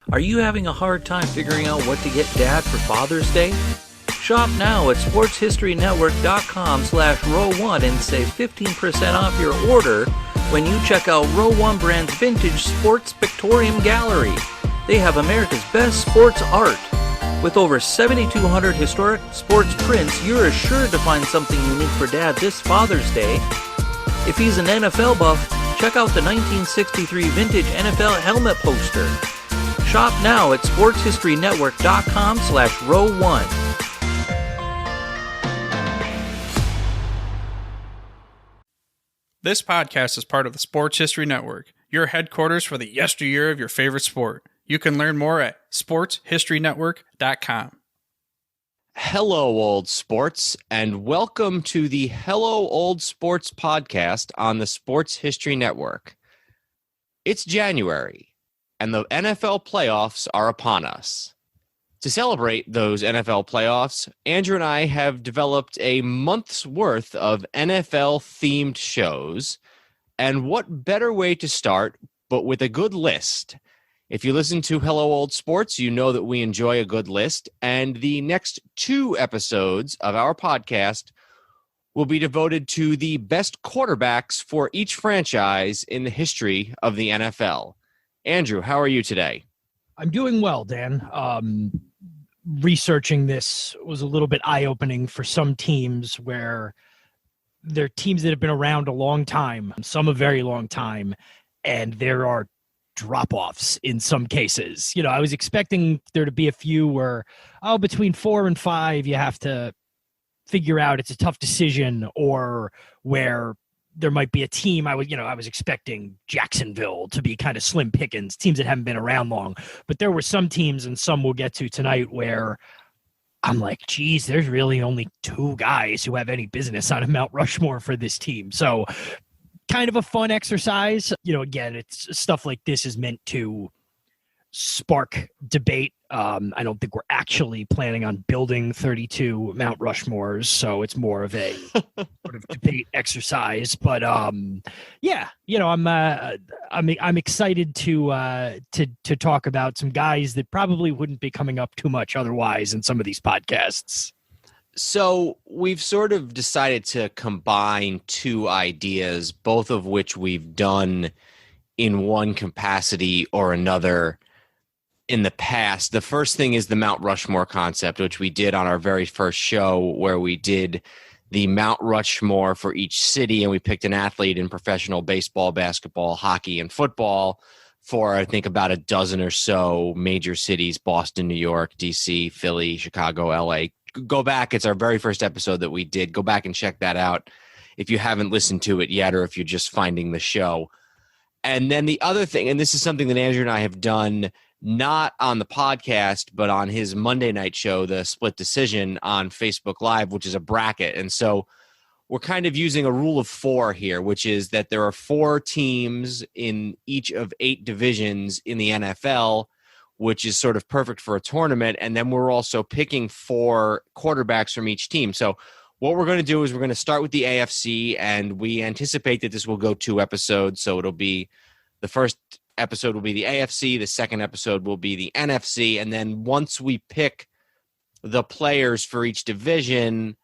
Are you having a hard time figuring out what to get Dad for Father's Day? Shop now at sportshistorynetwork.com/row1 and save 15% off your order when you check out Row 1 Brand's Vintage Sports Pictorium Gallery. They have America's best sports art. With over 7,200 historic sports prints, you're assured to find something unique for Dad this Father's Day. If he's an NFL buff, check out the 1963 vintage NFL helmet poster. Shop now at sportshistorynetwork.com/row1. This podcast is part of the Sports History Network, your headquarters for the yesteryear of your favorite sport. You can learn more at sportshistorynetwork.com. Hello, old sports, and welcome to the Hello, Old Sports podcast on the Sports History Network. It's January, and the NFL playoffs are upon us. To celebrate those NFL playoffs, Andrew and I have developed a month's worth of NFL-themed shows, and what better way to start but with a good list. If you listen to Hello Old Sports, you know that we enjoy a good list, and the next 2 episodes of our podcast will be devoted to the best quarterbacks for each franchise in the history of the NFL. Andrew, how are you today? I'm doing well, Dan. Researching this was a little bit eye-opening for some teams where they're teams that have been around a long time, some a very long time, and there are drop-offs in some cases. You know, I was expecting there to be a few where, between 4 and 5, you have to figure out it's a tough decision, or where there might be a team. I was expecting Jacksonville to be kind of slim pickings, teams that haven't been around long. But there were some teams, and some we'll get to tonight, where I'm like, geez, there's really only 2 guys who have any business on a Mount Rushmore for this team. So kind of a fun exercise. You know, again, it's stuff like this is meant to spark debate. I don't think we're actually planning on building 32 Mount Rushmores, so it's more of a sort of debate exercise. But yeah, you know, I'm excited to talk about some guys that probably wouldn't be coming up too much otherwise in some of these podcasts. So we've sort of decided to combine 2 ideas, both of which we've done in one capacity or another in the past. The first thing is the Mount Rushmore concept, which we did on our very first show, where we did the Mount Rushmore for each city, and we picked an athlete in professional baseball, basketball, hockey, and football for, I think, about a dozen or so major cities: Boston, New York, DC, Philly, Chicago, LA. Go back. It's our very first episode that we did. Go back and check that out if you haven't listened to it yet, or if you're just finding the show. And then the other thing, and this is something that Andrew and I have done not on the podcast, but on his Monday night show, the Split Decision on Facebook Live, which is a bracket. And so we're kind of using a rule of 4 here, which is that there are 4 teams in each of 8 divisions in the NFL, which is sort of perfect for a tournament. And then we're also picking 4 quarterbacks from each team. So what we're going to do is we're going to start with the AFC, and we anticipate that this will go 2 episodes. So it'll be, the first episode will be the AFC, the second episode will be the NFC. And then once we pick the players for each division,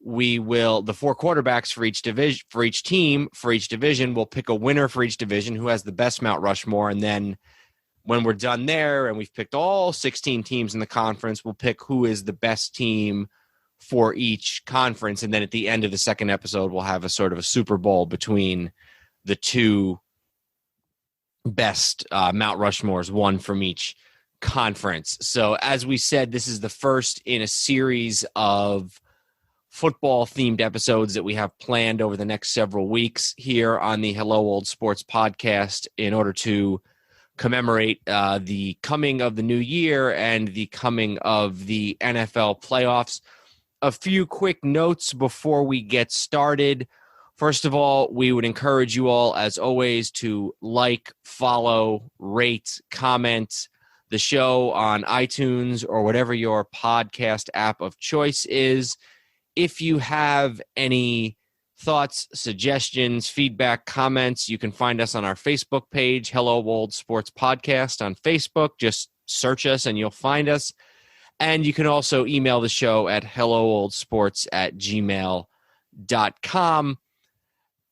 we will, the 4 quarterbacks for each division, for each team, for each division, we'll pick a winner for each division who has the best Mount Rushmore. And then when we're done there and we've picked all 16 teams in the conference, we'll pick who is the best team for each conference. And then at the end of the second episode, we'll have a sort of a Super Bowl between the 2 best Mount Rushmores, one from each conference. So as we said, this is the first in a series of football-themed episodes that we have planned over the next several weeks here on the Hello Old Sports podcast in order to commemorate the coming of the new year and the coming of the NFL playoffs. A few quick notes before we get started. First of all, we would encourage you all, as always, to like, follow, rate, comment the show on iTunes or whatever your podcast app of choice is. If you have any thoughts, suggestions, feedback, comments, you can find us on our Facebook page, Hello Old Sports Podcast on Facebook. Just search us and you'll find us. And you can also email the show at hellooldsports@gmail.com.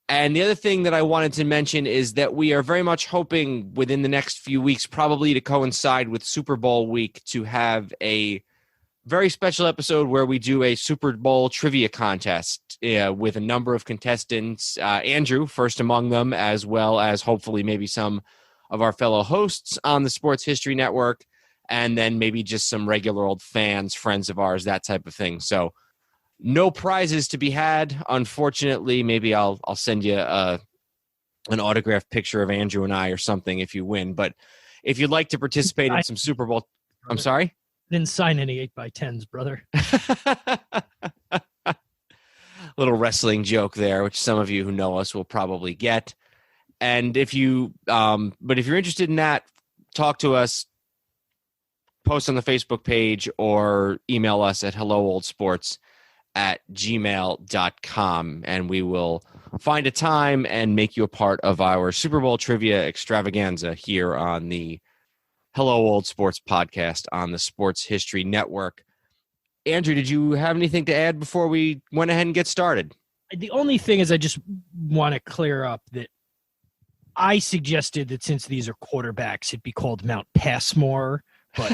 And the other thing that I wanted to mention is that we are very much hoping within the next few weeks, probably to coincide with Super Bowl week, to have a very special episode where we do a Super Bowl trivia contest with a number of contestants, Andrew, first among them, as well as hopefully maybe some of our fellow hosts on the Sports History Network, and then maybe just some regular old fans, friends of ours, that type of thing. So no prizes to be had, unfortunately. Maybe I'll send you an autographed picture of Andrew and I or something if you win. But if you'd like to participate in some Super Bowl, I'm sorry? Didn't sign any 8x10s, brother. Little wrestling joke there, which some of you who know us will probably get. And if you, but if you're interested in that, talk to us, post on the Facebook page, or email us at hellooldsports@gmail.com, and we will find a time and make you a part of our Super Bowl trivia extravaganza here on the Hello Old Sports podcast on the Sports History Network. Andrew, did you have anything to add before we went ahead and get started? The only thing is I just want to clear up that I suggested that since these are quarterbacks, it be called Mount Passmore, but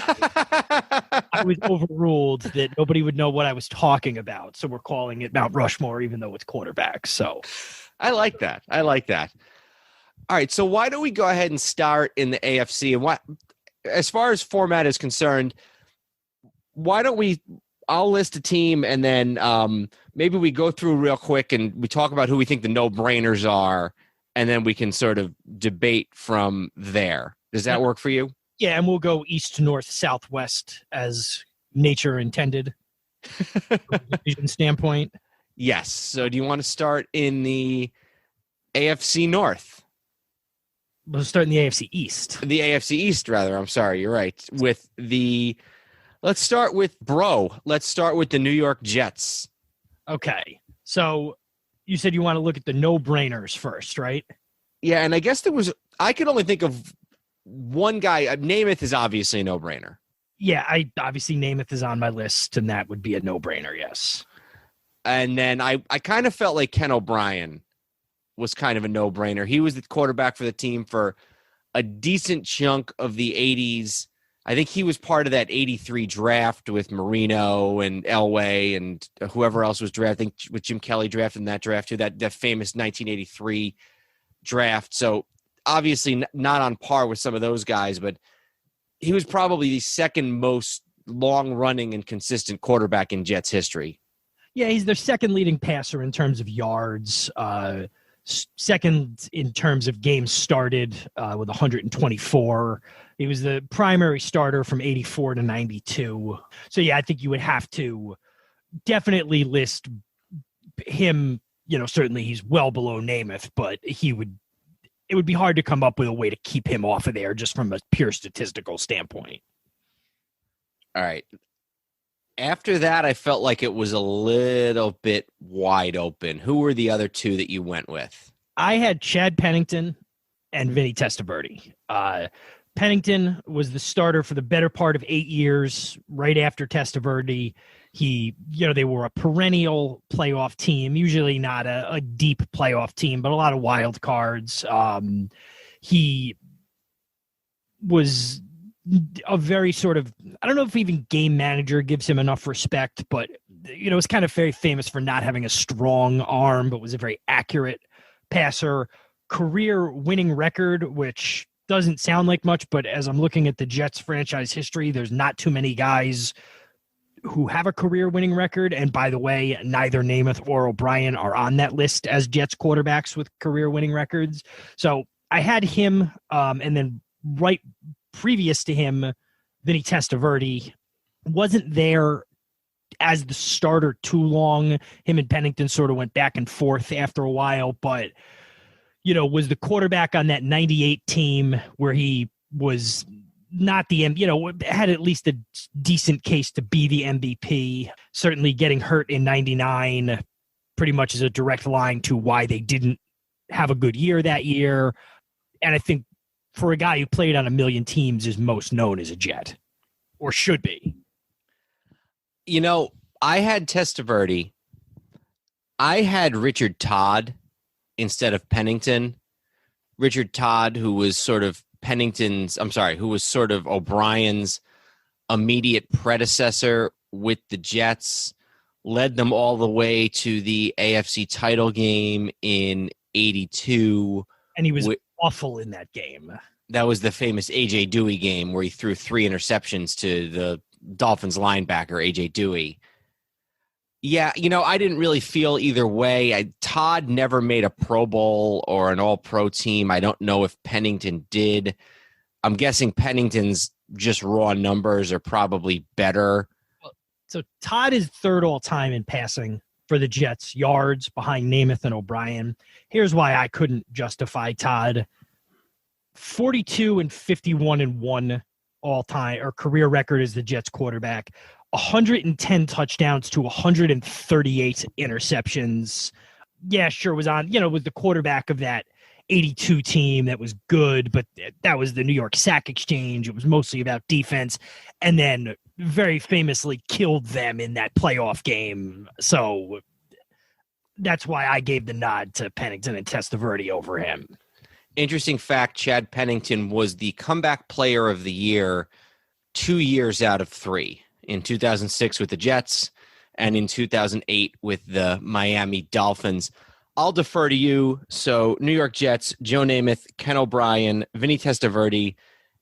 I was overruled that nobody would know what I was talking about. So we're calling it Mount Rushmore, even though it's quarterbacks. So I like that. I like that. All right. So why don't we go ahead and start in the AFC? And as far as format is concerned, why don't I'll list a team, and then maybe we go through real quick and we talk about who we think the no-brainers are, and then we can sort of debate from there. Does that work for you? Yeah, and we'll go east, north, southwest as nature intended from a division standpoint. Yes. So do you want to start in the AFC North? We'll start in the AFC East. The AFC East, rather. I'm sorry. You're right. Let's start with Let's start with the New York Jets. Okay. So you said you want to look at the no-brainers first, right? Yeah, and I guess I could only think of one guy. Namath is obviously a no-brainer. Yeah, obviously Namath is on my list, and that would be a no-brainer, yes. And then I kind of felt like Ken O'Brien was kind of a no-brainer. He was the quarterback for the team for a decent chunk of the 80s. I think he was part of that 83 draft with Marino and Elway and whoever else was drafted. I think with Jim Kelly drafted in that draft too, that famous 1983 draft. So obviously not on par with some of those guys, but he was probably the second most long-running and consistent quarterback in Jets history. Yeah, he's their second leading passer in terms of yards, second in terms of games started with 124. He was the primary starter from 84 to 92. So, yeah, I think you would have to definitely list him. Certainly he's well below Namath, but it would be hard to come up with a way to keep him off of there just from a pure statistical standpoint. All right. After that, I felt like it was a little bit wide open. Who were the other two that you went with? I had Chad Pennington and Vinny Testaverde. Pennington was the starter for the better part of 8 years right after Testaverde. They were a perennial playoff team, usually not a deep playoff team, but a lot of wild cards. He was a very sort of, I don't know if even game manager gives him enough respect, but was kind of very famous for not having a strong arm, but was a very accurate passer. Career winning record, which doesn't sound like much, but as I'm looking at the Jets franchise history, there's not too many guys who have a career winning record. And by the way, neither Namath or O'Brien are on that list as Jets quarterbacks with career winning records. So I had him, and then right previous to him, Vinny Testaverde. Wasn't there as the starter too long. Him and Pennington sort of went back and forth after a while, but was the quarterback on that 98 team where he was not the, had at least a decent case to be the MVP. Certainly getting hurt in 99 pretty much is a direct line to why they didn't have a good year that year. And I think for a guy who played on a million teams, is most known as a Jet, or should be. You know, I had Testaverde. I had Richard Todd instead of Pennington. Richard Todd, who was sort of O'Brien's immediate predecessor with the Jets, led them all the way to the AFC title game in 82. And he was awful in that game. That was the famous A.J. Dewey game where he threw 3 interceptions to the Dolphins linebacker, A.J. Dewey. Yeah, I didn't really feel either way. Todd never made a Pro Bowl or an All-Pro team. I don't know if Pennington did. I'm guessing Pennington's just raw numbers are probably better. So Todd is third all-time in passing for the Jets, yards behind Namath and O'Brien. Here's why I couldn't justify Todd. 42 and 51 and 1 all-time or career record as the Jets quarterback. 110 touchdowns to 138 interceptions. Yeah, sure, was on, was the quarterback of that 82 team that was good, but that was the New York Sack Exchange. It was mostly about defense, and then very famously killed them in that playoff game. So that's why I gave the nod to Pennington and Testaverde over him. Interesting fact, Chad Pennington was the comeback player of the year 2 years out of 3. In 2006 with the Jets and in 2008 with the Miami Dolphins. I'll defer to you. So New York Jets, Joe Namath, Ken O'Brien, Vinny Testaverde,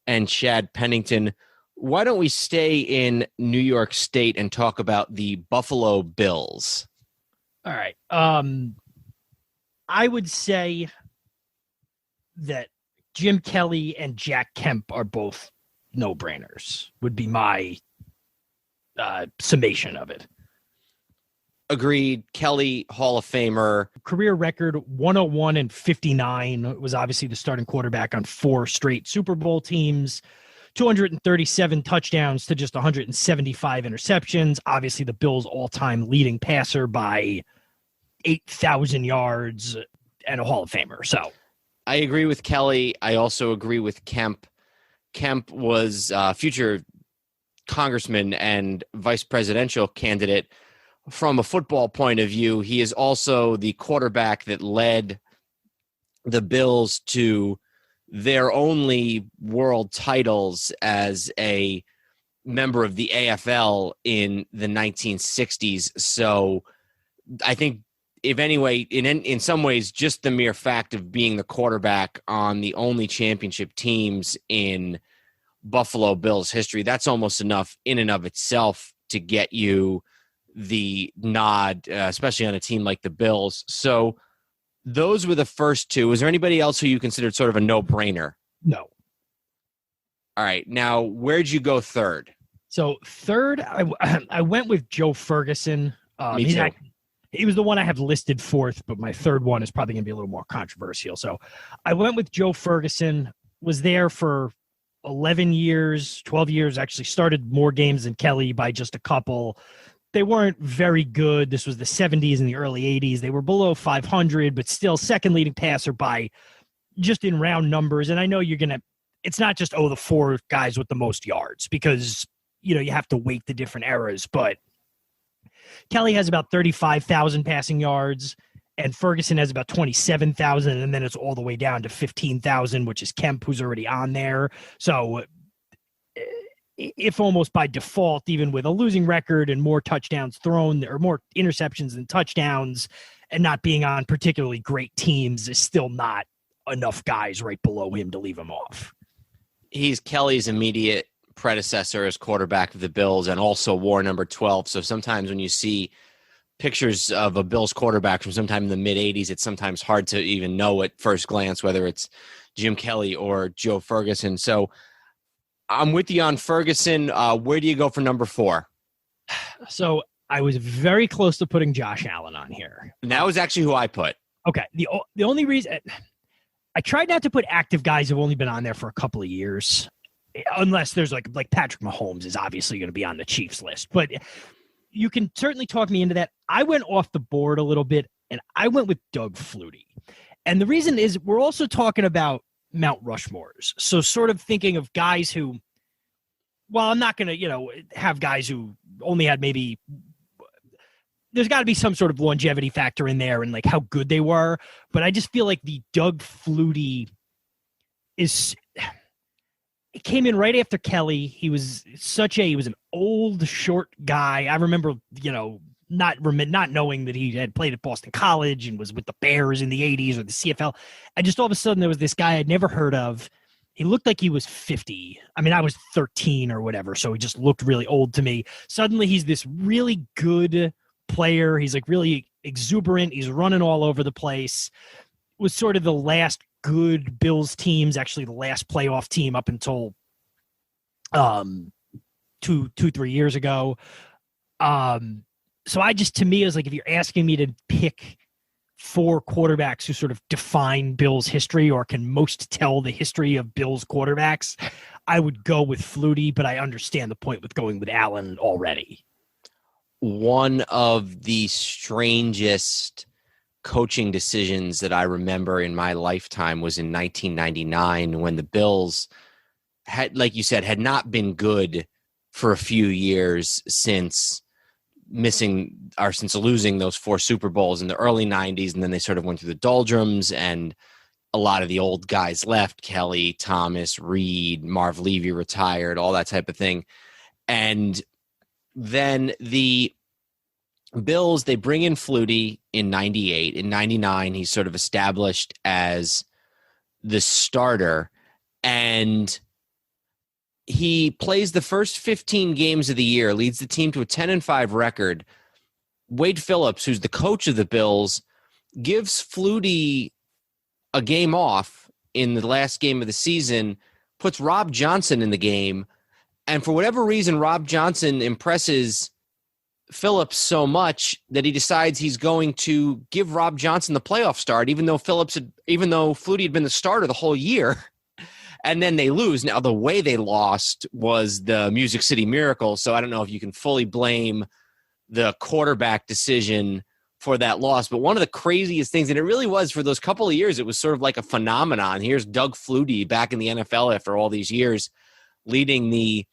and Chad Pennington. Why don't we stay in New York State and talk about the Buffalo Bills? All right. I would say that Jim Kelly and Jack Kemp are both no-brainers, would be my summation of it. Agreed. Kelly, Hall of Famer. Career record 101 and 59. Was obviously the starting quarterback on 4 straight Super Bowl teams. 237 touchdowns to just 175 interceptions. Obviously the Bills' all-time leading passer by 8,000 yards and a Hall of Famer. So I agree with Kelly. I also agree with Kemp. Kemp was future congressman and vice presidential candidate. From a football point of view, he is also the quarterback that led the Bills to their only world titles as a member of the AFL in the 1960s. So I think, if anyway, in some ways, just the mere fact of being the quarterback on the only championship teams in Buffalo Bills history, that's almost enough in and of itself to get you the nod, especially on a team like the Bills. So those were the first two. Was there anybody else who you considered sort of a no-brainer? No. All right. Now, where'd you go third? So third, I went with Joe Ferguson. Me too. He was the one I have listed fourth, but my third one is probably going to be a little more controversial. So I went with Joe Ferguson, was there for 11 years, 12 years, actually started more games than Kelly by just a couple. They weren't very good. This was the 70s and the early 80s. They were below 500, but still second leading passer by just in round numbers. And I know it's not just, the 4 guys with the most yards, because, you have to weight the different eras. But Kelly has about 35,000 passing yards, and Ferguson has about 27,000, and then it's all the way down to 15,000, which is Kemp, who's already on there. So if almost by default, even with a losing record and more touchdowns thrown or more interceptions than touchdowns and not being on particularly great teams, is still not enough guys right below him to leave him off. He's Kelly's immediate predecessor as quarterback of the Bills and also wore number 12. So sometimes when you see pictures of a Bills quarterback from sometime in the mid-'80s, it's sometimes hard to even know at first glance whether it's Jim Kelly or Joe Ferguson. So I'm with you on Ferguson. Where do you go for number 4? So I was very close to putting Josh Allen on here. And that was actually who I put. Okay. The only reason I tried not to put active guys who've only been on there for a couple of years, unless there's like Patrick Mahomes is obviously going to be on the Chiefs list, but you can certainly talk me into that. I went off the board a little bit, and I went with Doug Flutie. And the reason is we're also talking about Mount Rushmores. So sort of thinking of guys who, well, I'm not going to, have guys who only had maybe, there's got to be some sort of longevity factor in there and like how good they were. But I just feel like the Doug Flutie it came in right after Kelly. He was an old, short guy. I remember, not knowing that he had played at Boston College and was with the Bears in the 80s or the CFL. And just all of a sudden there was this guy I'd never heard of. He looked like he was 50. I mean, I was 13 or whatever, so he just looked really old to me. Suddenly he's this really good player. He's like really exuberant. He's running all over the place. Was sort of the last good Bills teams, actually the last playoff team up until 3 years ago. So to me, it was like, if you're asking me to pick 4 quarterbacks who sort of define Bills history or can most tell the history of Bills quarterbacks, I would go with Flutie, but I understand the point with going with Allen already. One of the strangest coaching decisions that I remember in my lifetime was in 1999 when the Bills had, like you said, had not been good for a few years since losing those 4 Super Bowls in the early 90s, and then they sort of went through the doldrums, and a lot of the old guys left, Kelly, Thomas, Reed, Marv Levy retired, all that type of thing. And then the Bills, they bring in Flutie in 98. In 99, he's sort of established as the starter, and he plays the first 15 games of the year, leads the team to a 10-5 record. Wade Phillips, who's the coach of the Bills, gives Flutie a game off in the last game of the season, puts Rob Johnson in the game, and for whatever reason, Rob Johnson impresses Phillips so much that he decides he's going to give Rob Johnson the playoff start, even though Flutie had been the starter the whole year. And then they lose. Now, the way they lost was the Music City Miracle, so I don't know if you can fully blame the quarterback decision for that loss. But one of the craziest things, and it really was for those couple of years, it was sort of like a phenomenon. Here's Doug Flutie back in the NFL after all these years, leading the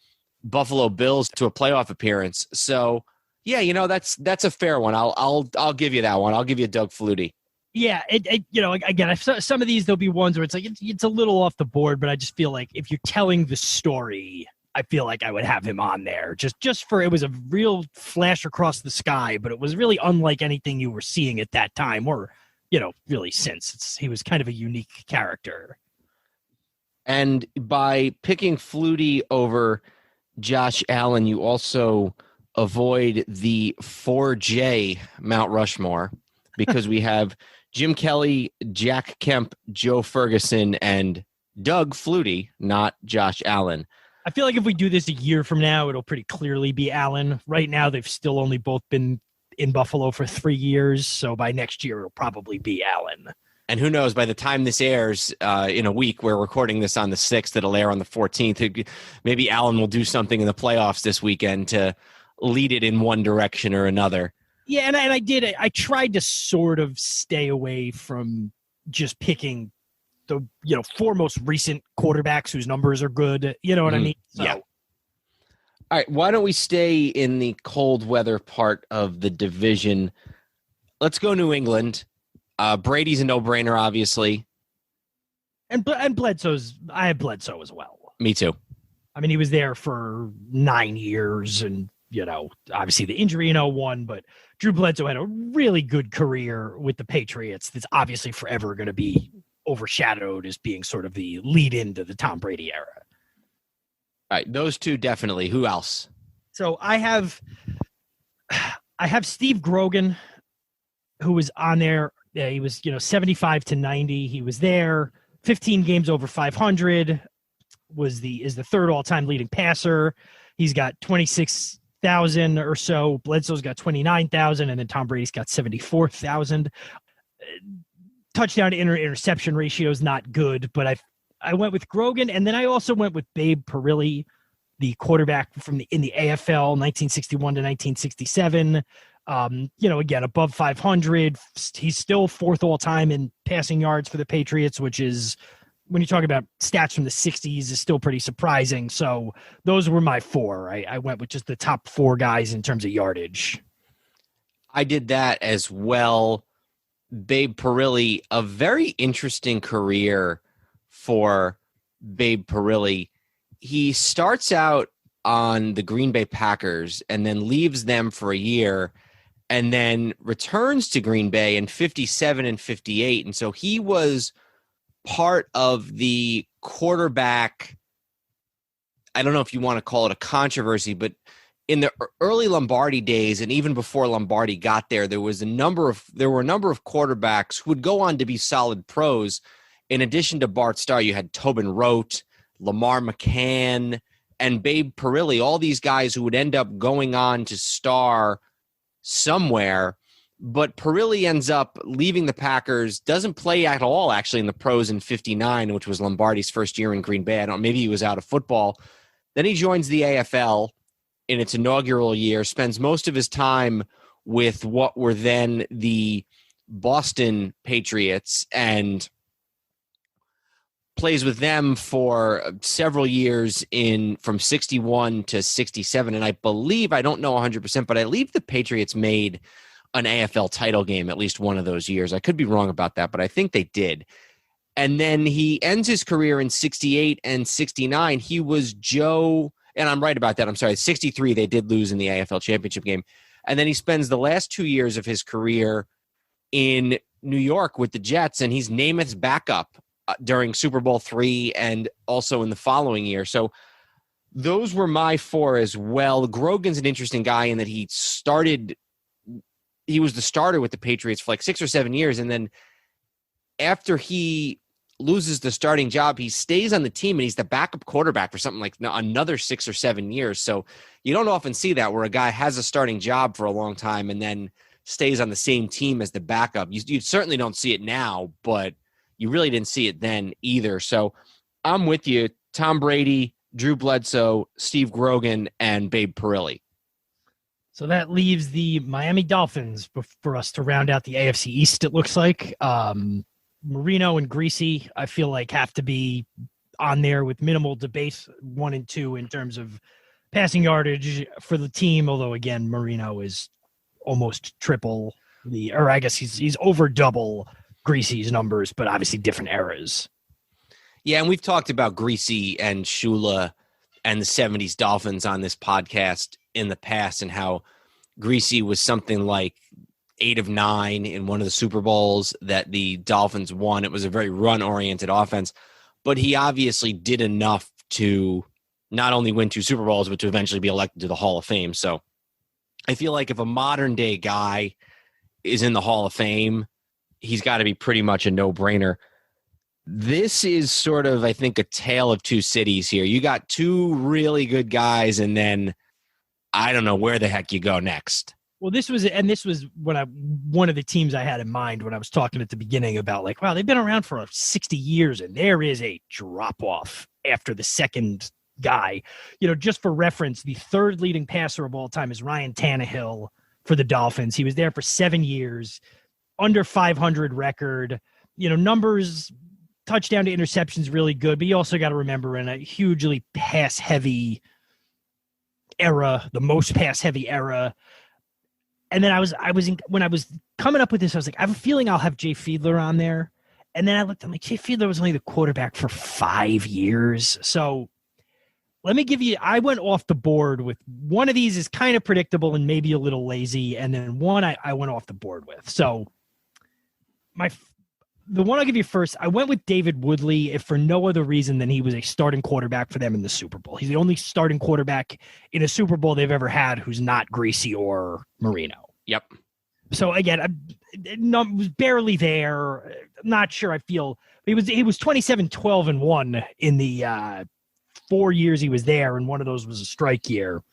Buffalo Bills to a playoff appearance. So, yeah, that's a fair one. I'll give you that one. I'll give you Doug Flutie. Yeah, again, some of these, there'll be ones where it's like it's a little off the board, but I just feel like if you're telling the story, I feel like I would have him on there. Just for, it was a real flash across the sky, but it was really unlike anything you were seeing at that time or, really since. He was kind of a unique character. And by picking Flutie over Josh Allen, you also avoid the 4J Mount Rushmore because we have Jim Kelly, Jack Kemp, Joe Ferguson, and Doug Flutie, not Josh Allen. I feel like if we do this a year from now, it'll pretty clearly be Allen. Right now, they've still only both been in Buffalo for 3 years, so by next year, it'll probably be Allen. And who knows, by the time this airs in a week, we're recording this on the 6th, it'll air on the 14th. Maybe Allen will do something in the playoffs this weekend to lead it in one direction or another. Yeah, and I did it. I tried to sort of stay away from just picking the 4 most recent quarterbacks whose numbers are good. You know what I mean? So. Yeah. All right, why don't we stay in the cold weather part of the division? Let's go New England. Brady's a no-brainer, obviously. And Bledsoe's. I have Bledsoe as well. Me too. I mean, he was there for 9 years, and obviously the injury in 2001, but Drew Bledsoe had a really good career with the Patriots. That's obviously forever going to be overshadowed as being sort of the lead into the Tom Brady era. All right, those two definitely. Who else? So I have Steve Grogan, who was on there. Yeah, he was 75 to 90. He was there. 15 games over 500. Is the third all-time leading passer. He's got 26,000 or so. Bledsoe's got 29,000, and then Tom Brady's got 74,000. Touchdown to interception ratio is not good, but I went with Grogan, and then I also went with Babe Parilli, the quarterback in the AFL, 1961 to 1967. Again, above 500. He's still 4th all time in passing yards for the Patriots, which is when you talk about stats from the 60s is still pretty surprising. So those were my four. I went with just the top four guys in terms of yardage. I did that as well. Babe Parilli, a very interesting career for Babe Parilli. He starts out on the Green Bay Packers and then leaves them for a year and then returns to Green Bay in 57 and 58. And so he was part of the quarterback, I don't know if you want to call it a controversy, but in the early Lombardi days, and even before Lombardi got there, there were a number of quarterbacks who would go on to be solid pros. In addition to Bart Starr, you had Tobin Rote, Lamar McCann, and Babe Parilli, all these guys who would end up going on to star somewhere. But Parilli ends up leaving the Packers, doesn't play at all actually in the pros in 59, which was Lombardi's first year in Green Bay. I don't know, maybe he was out of football. Then he joins the AFL in its inaugural year, spends most of his time with what were then the Boston Patriots and plays with them for several years from 61 to 67. And I believe, I don't know 100%, but I believe the Patriots made an AFL title game at least one of those years. I could be wrong about that, but I think they did. And then he ends his career in 68 and 69. He was Joe, and I'm right about that. I'm sorry. 63, they did lose in the AFL championship game. And then he spends the last 2 years of his career in New York with the Jets, and he's Namath's backup during Super Bowl III and also in the following year. So those were my four as well. Grogan's an interesting guy in that he was the starter with the Patriots for like 6 or 7 years, and then after he loses the starting job, he stays on the team and he's the backup quarterback for something like another 6 or 7 years. So you don't often see that where a guy has a starting job for a long time and then stays on the same team as the backup. You certainly don't see it now, but you really didn't see it then either. So I'm with you. Tom Brady, Drew Bledsoe, Steve Grogan, and Babe Parilli. So that leaves the Miami Dolphins for us to round out the AFC East, it looks like. Marino and Griese, I feel like, have to be on there with minimal debate, 1 and 2 in terms of passing yardage for the team. Although, again, Marino is almost triple or I guess he's over double Griese's numbers, but obviously different eras. Yeah, and we've talked about Griese and Shula and the 70s Dolphins on this podcast in the past and how Griese was something like 8 of 9 in one of the Super Bowls that the Dolphins won. It was a very run-oriented offense, but he obviously did enough to not only win 2 Super Bowls, but to eventually be elected to the Hall of Fame. So I feel like if a modern-day guy is in the Hall of Fame, he's got to be pretty much a no-brainer. This is sort of, I think, a tale of two cities here. You got 2 really good guys, and then I don't know where the heck you go next. Well, this was one of the teams I had in mind when I was talking at the beginning about like, wow, they've been around for 60 years and there is a drop off after the second guy. You know, just for reference, the third leading passer of all time is Ryan Tannehill for the Dolphins. He was there for 7 years, under 500 record, you know, numbers, touchdown to interceptions, really good. But you also got to remember in a hugely pass heavy era, the most pass heavy era. And then when I was coming up with this, I was like, I have a feeling I'll have Jay Fiedler on there. And then I looked, I'm like, Jay Fiedler was only the quarterback for 5 years. So let me give you, I went off the board with one of these is kind of predictable and maybe a little lazy. And then one I went off the board with. So the one I'll give you first, I went with David Woodley, if for no other reason than he was a starting quarterback for them in the Super Bowl. He's the only starting quarterback in a Super Bowl they've ever had who's not Griese or Marino. Yep. So again, I was barely there. Not sure. I feel he was 27-12-1 in the 4 years he was there, and one of those was a strike year.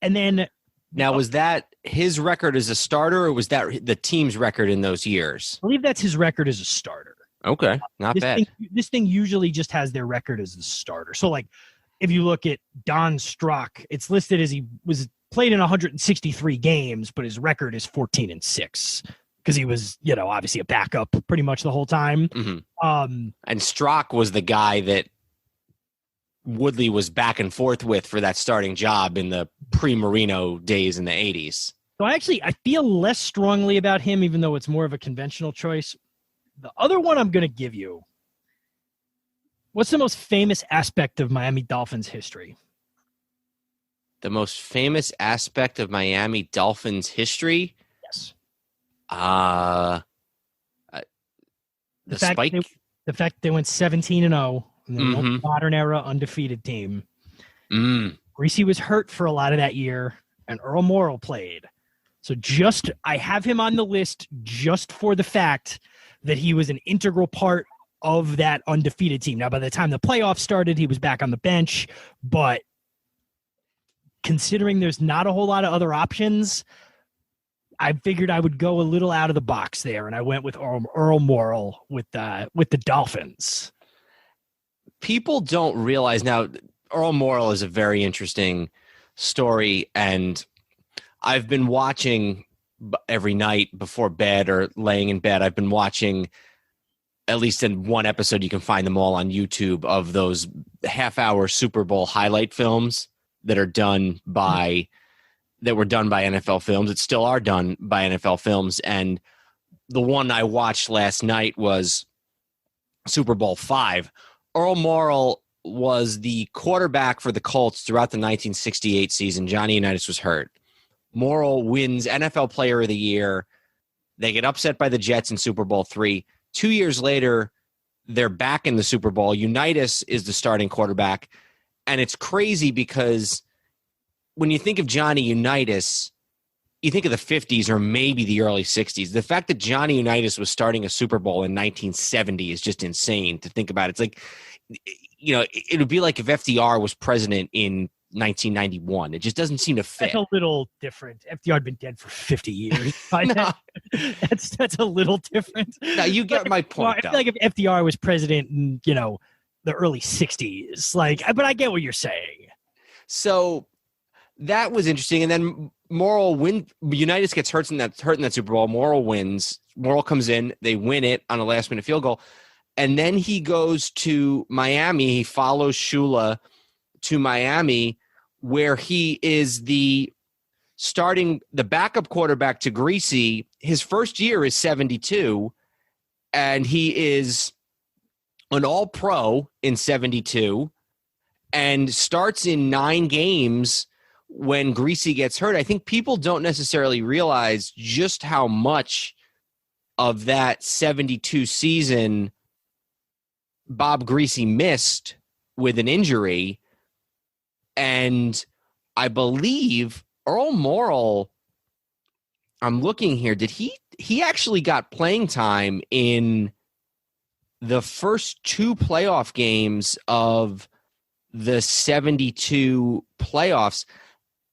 And then now, was that his record as a starter, or was that the team's record in those years? I believe that's his record as a starter. Okay, not bad. This thing usually just has their record as the starter. So, like, if you look at Don Strock, it's listed as he was played in 163 games, but his record is 14-6. because he was, obviously a backup pretty much the whole time. Mm-hmm. And Strock was the guy that Woodley was back and forth with for that starting job in the pre-Marino days in the 80s. So I feel less strongly about him, even though it's more of a conventional choice. The other one I'm going to give you, what's the most famous aspect of Miami Dolphins history? The most famous aspect of Miami Dolphins history? Yes. The fact they went 17-0, and they're the modern era undefeated team. Griese was hurt for a lot of that year, and Earl Morrall played. So I have him on the list just for the fact that he was an integral part of that undefeated team. Now, by the time the playoffs started, he was back on the bench, but considering there's not a whole lot of other options, I figured I would go a little out of the box there, and I went with Earl Morrall with the Dolphins. People don't realize now, Earl Morrall is a very interesting story, and I've been watching every night before bed or laying in bed. I've been watching, at least in one episode, you can find them all on YouTube, of those half-hour Super Bowl highlight films that were done by NFL Films. That still are done by NFL Films. And the one I watched last night was Super Bowl V. Earl Morrall was the quarterback for the Colts throughout the 1968 season. Johnny Unitas was hurt. Morrall wins NFL Player of the Year. They get upset by the Jets in Super Bowl III. 2 years later, they're back in the Super Bowl. Unitas is the starting quarterback. And it's crazy because when you think of Johnny Unitas, you think of the 50s or maybe the early 60s. The fact that Johnny Unitas was starting a Super Bowl in 1970 is just insane to think about. It's like, it would be like if FDR was president in 1991. It just doesn't seem to fit. That's a little different. FDR had been dead for 50 years. That's a little different. Now you get my point. I feel like if FDR was president in, the early 60s, but I get what you're saying. So that was interesting. And then Morrall Unitas gets hurt in that Super Bowl. Morrall wins. Morrall comes in. They win it on a last-minute field goal. And then he goes to Miami. He follows Shula to Miami, where he is the backup quarterback to Griese. His first year is 72, and he is an all-pro in 72 and starts in 9 games when Griese gets hurt. I think people don't necessarily realize just how much of that 72 season Bob Griese missed with an injury. And I believe Earl Morrall, I'm looking here, did he actually got playing time in the first 2 playoff games of the 72 playoffs.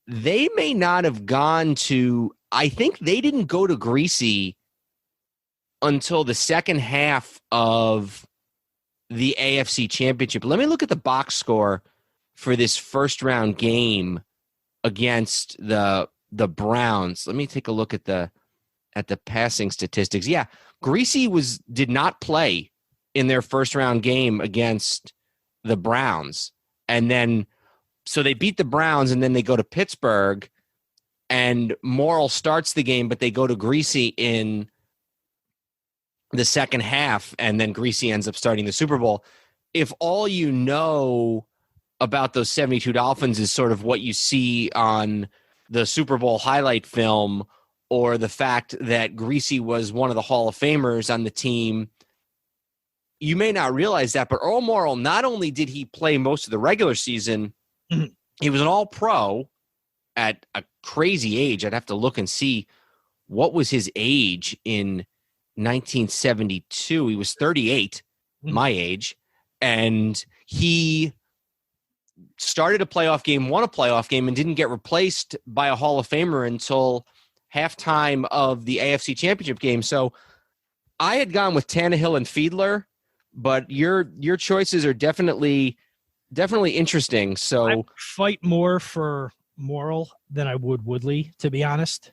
They may not have gone to, I think they didn't go to Griese until the second half of the AFC Championship. Let me look at the box score for this first round game against the Browns. Let me take a look at the passing statistics. Yeah, Griese did not play in their first round game against the Browns. And then so they beat the Browns, and then they go to Pittsburgh, and Morrall starts the game, but they go to Griese in the second half, and then Griese ends up starting the Super Bowl. If all you know about those 72 Dolphins is sort of what you see on the Super Bowl highlight film, or the fact that Griese was one of the Hall of Famers on the team, you may not realize that, but Earl Morrall, not only did he play most of the regular season, he was an all-pro at a crazy age. I'd have to look and see what was his age in 1972. He was 38, my age, and he started a playoff game, won a playoff game, and didn't get replaced by a Hall of Famer until halftime of the AFC Championship game. So I had gone with Tannehill and Fiedler, but your choices are definitely interesting. So I fight more for Morrall than I would Woodley, to be honest.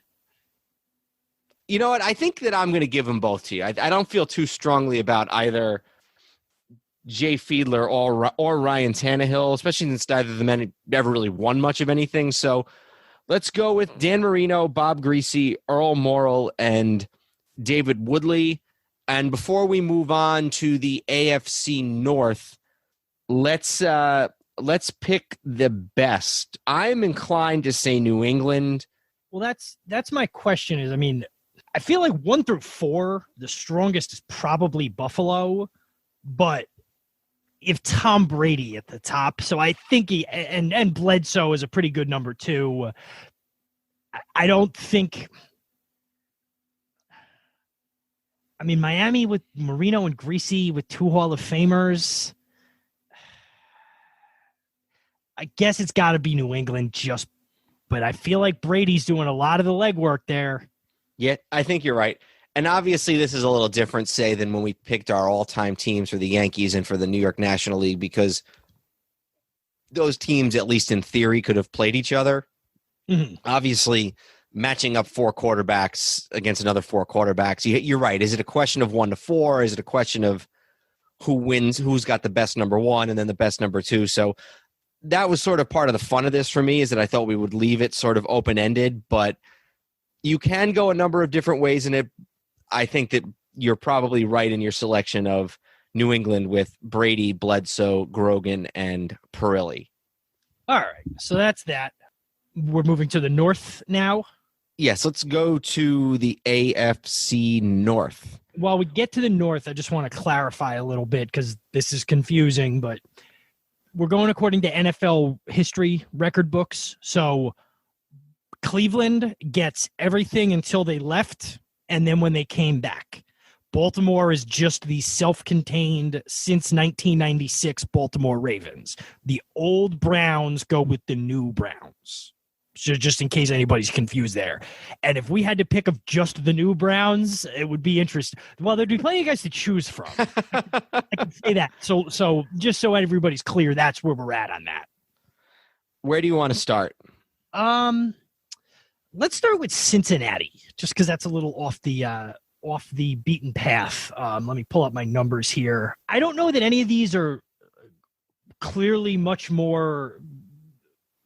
You know what? I think that I'm going to give them both to you. I don't feel too strongly about either Jay Fiedler or Ryan Tannehill, especially since neither of the men never really won much of anything. So let's go with Dan Marino, Bob Griese, Earl Morrall, and David Woodley. And before we move on to the AFC North, let's pick the best. I'm inclined to say New England. Well, that's my question is, I mean, I feel like 1 through 4, the strongest is probably Buffalo, but if Tom Brady at the top, so I think and Bledsoe is a pretty good number 2. I don't think, I mean, Miami with Marino and Griese with 2 Hall of Famers, I guess it's got to be New England but I feel like Brady's doing a lot of the legwork there. Yeah, I think you're right. And obviously this is a little different, say, than when we picked our all-time teams for the Yankees and for the New York National League, because those teams, at least in theory, could have played each other. Mm-hmm. Obviously, matching up 4 quarterbacks against another 4 quarterbacks, you're right. Is it a question of 1 to 4? Is it a question of who wins, who's got the best number 1 and then the best number 2? So that was sort of part of the fun of this for me, is that I thought we would leave it sort of open-ended, but you can go a number of different ways in it. I think that you're probably right in your selection of New England with Brady, Bledsoe, Grogan, and Perilli. All right, so that's that. We're moving to the North now. Yes, let's go to the AFC North. While we get to the North, I just want to clarify a little bit because this is confusing, but we're going according to NFL history record books. So Cleveland gets everything until they left, and then when they came back. Baltimore is just the self-contained, since 1996 Baltimore Ravens. The old Browns go with the new Browns. So just in case anybody's confused there. And if we had to pick of just the new Browns, it would be interesting. Well, there'd be plenty of guys to choose from. I can say that. So just so everybody's clear, that's where we're at on that. Where do you want to start? Let's start with Cincinnati, just because that's a little off the beaten path. Let me pull up my numbers here. I don't know that any of these are clearly much more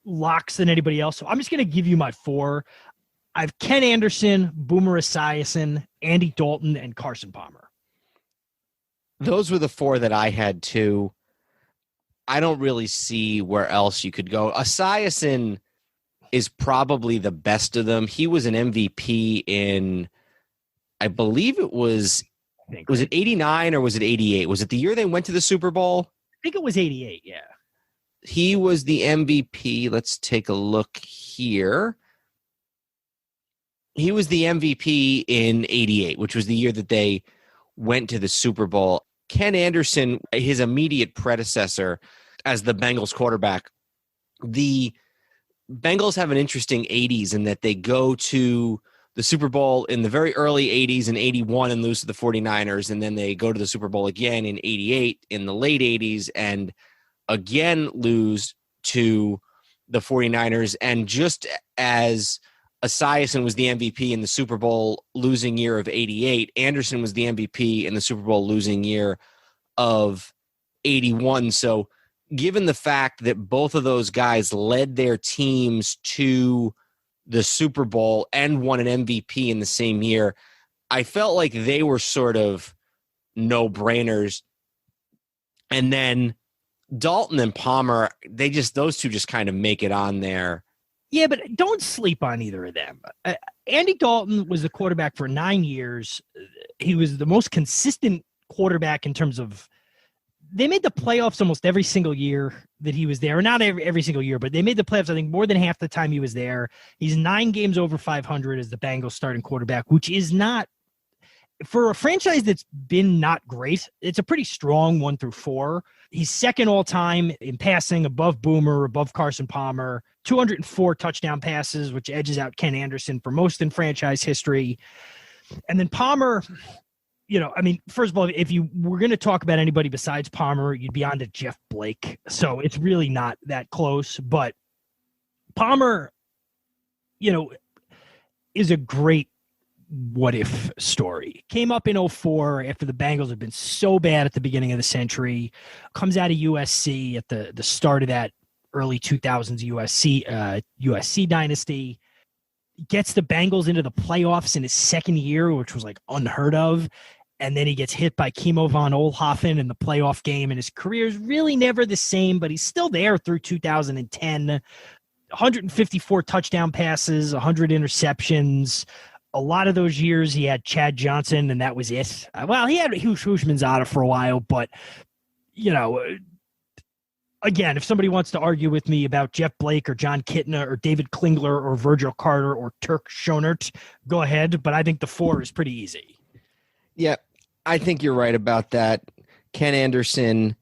locks than anybody else. So I'm just going to give you my 4. I have Ken Anderson, Boomer Esiason, Andy Dalton, and Carson Palmer. Those were the 4 that I had too. I don't really see where else you could go. Esiason is probably the best of them. He was an MVP in, I believe it was it 89 or was it 88? Was it the year they went to the Super Bowl? I think it was 88, yeah. He was the MVP. Let's take a look here. He was the MVP in 88, which was the year that they went to the Super Bowl. Ken Anderson, his immediate predecessor as the Bengals quarterback, the Bengals have an interesting 80s in that they go to the Super Bowl in the very early 80s in 81 and lose to the 49ers, and then they go to the Super Bowl again in 88 in the late 80s and again lose to the 49ers. And just as Esiason was the MVP in the Super Bowl losing year of 88, Anderson was the MVP in the Super Bowl losing year of 81. So given the fact that both of those guys led their teams to the Super Bowl and won an MVP in the same year, I felt like they were sort of no-brainers. And then Dalton and Palmer, those two just kind of make it on there. Yeah, but don't sleep on either of them. Andy Dalton was the quarterback for 9 years. He was the most consistent quarterback in terms of they made the playoffs almost every single year that he was there. Or not every single year, but they made the playoffs, I think, more than half the time he was there. He's 9 games over 500 as the Bengals starting quarterback, which is not, for a franchise that's been not great, it's a pretty strong 1 through 4. He's second all time in passing, above Boomer, above Carson Palmer, 204 touchdown passes, which edges out Ken Anderson for most in franchise history. And then Palmer, first of all, if you were going to talk about anybody besides Palmer, you'd be on to Jeff Blake. So it's really not that close. But Palmer, is a great what if story. Came up in 04 after the Bengals had been so bad at the beginning of the century. Comes out of USC at the start of that early 2000s USC dynasty. Gets the Bengals into the playoffs in his second year, which was like unheard of. And then he gets hit by Kimo von Oelhoffen in the playoff game, and his career is really never the same, but he's still there through 2010. 154 touchdown passes, 100 interceptions. A lot of those years he had Chad Johnson, and that was it. Well, he had Houshmandzadeh for a while, but, again, if somebody wants to argue with me about Jeff Blake or John Kitna or David Klingler or Virgil Carter or Turk Schonert, go ahead, but I think the 4 is pretty easy. Yeah, I think you're right about that. Ken Anderson,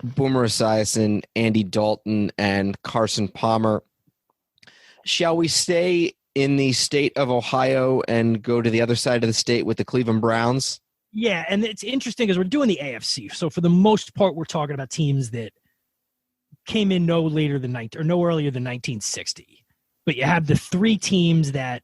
Boomer Esiason, Andy Dalton, and Carson Palmer. Shall we stay in the state of Ohio and go to the other side of the state with the Cleveland Browns? Yeah, and it's interesting because we're doing the AFC. So for the most part, we're talking about teams that came in no earlier than 1960. But you have the 3 teams that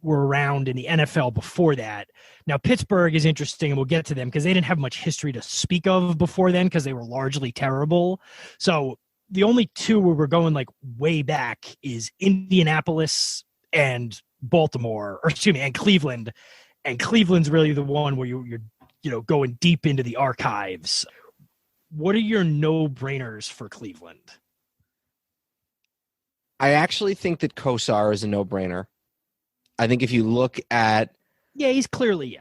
were around in the NFL before that. Now, Pittsburgh is interesting, and we'll get to them because they didn't have much history to speak of before then because they were largely terrible. So the only 2 where we're going like way back is Indianapolis and Baltimore, and Cleveland. And Cleveland's really the one where you're going deep into the archives. What are your no-brainers for Cleveland? I actually think that Kosar is a no-brainer. I think if you look at... Yeah, he's clearly,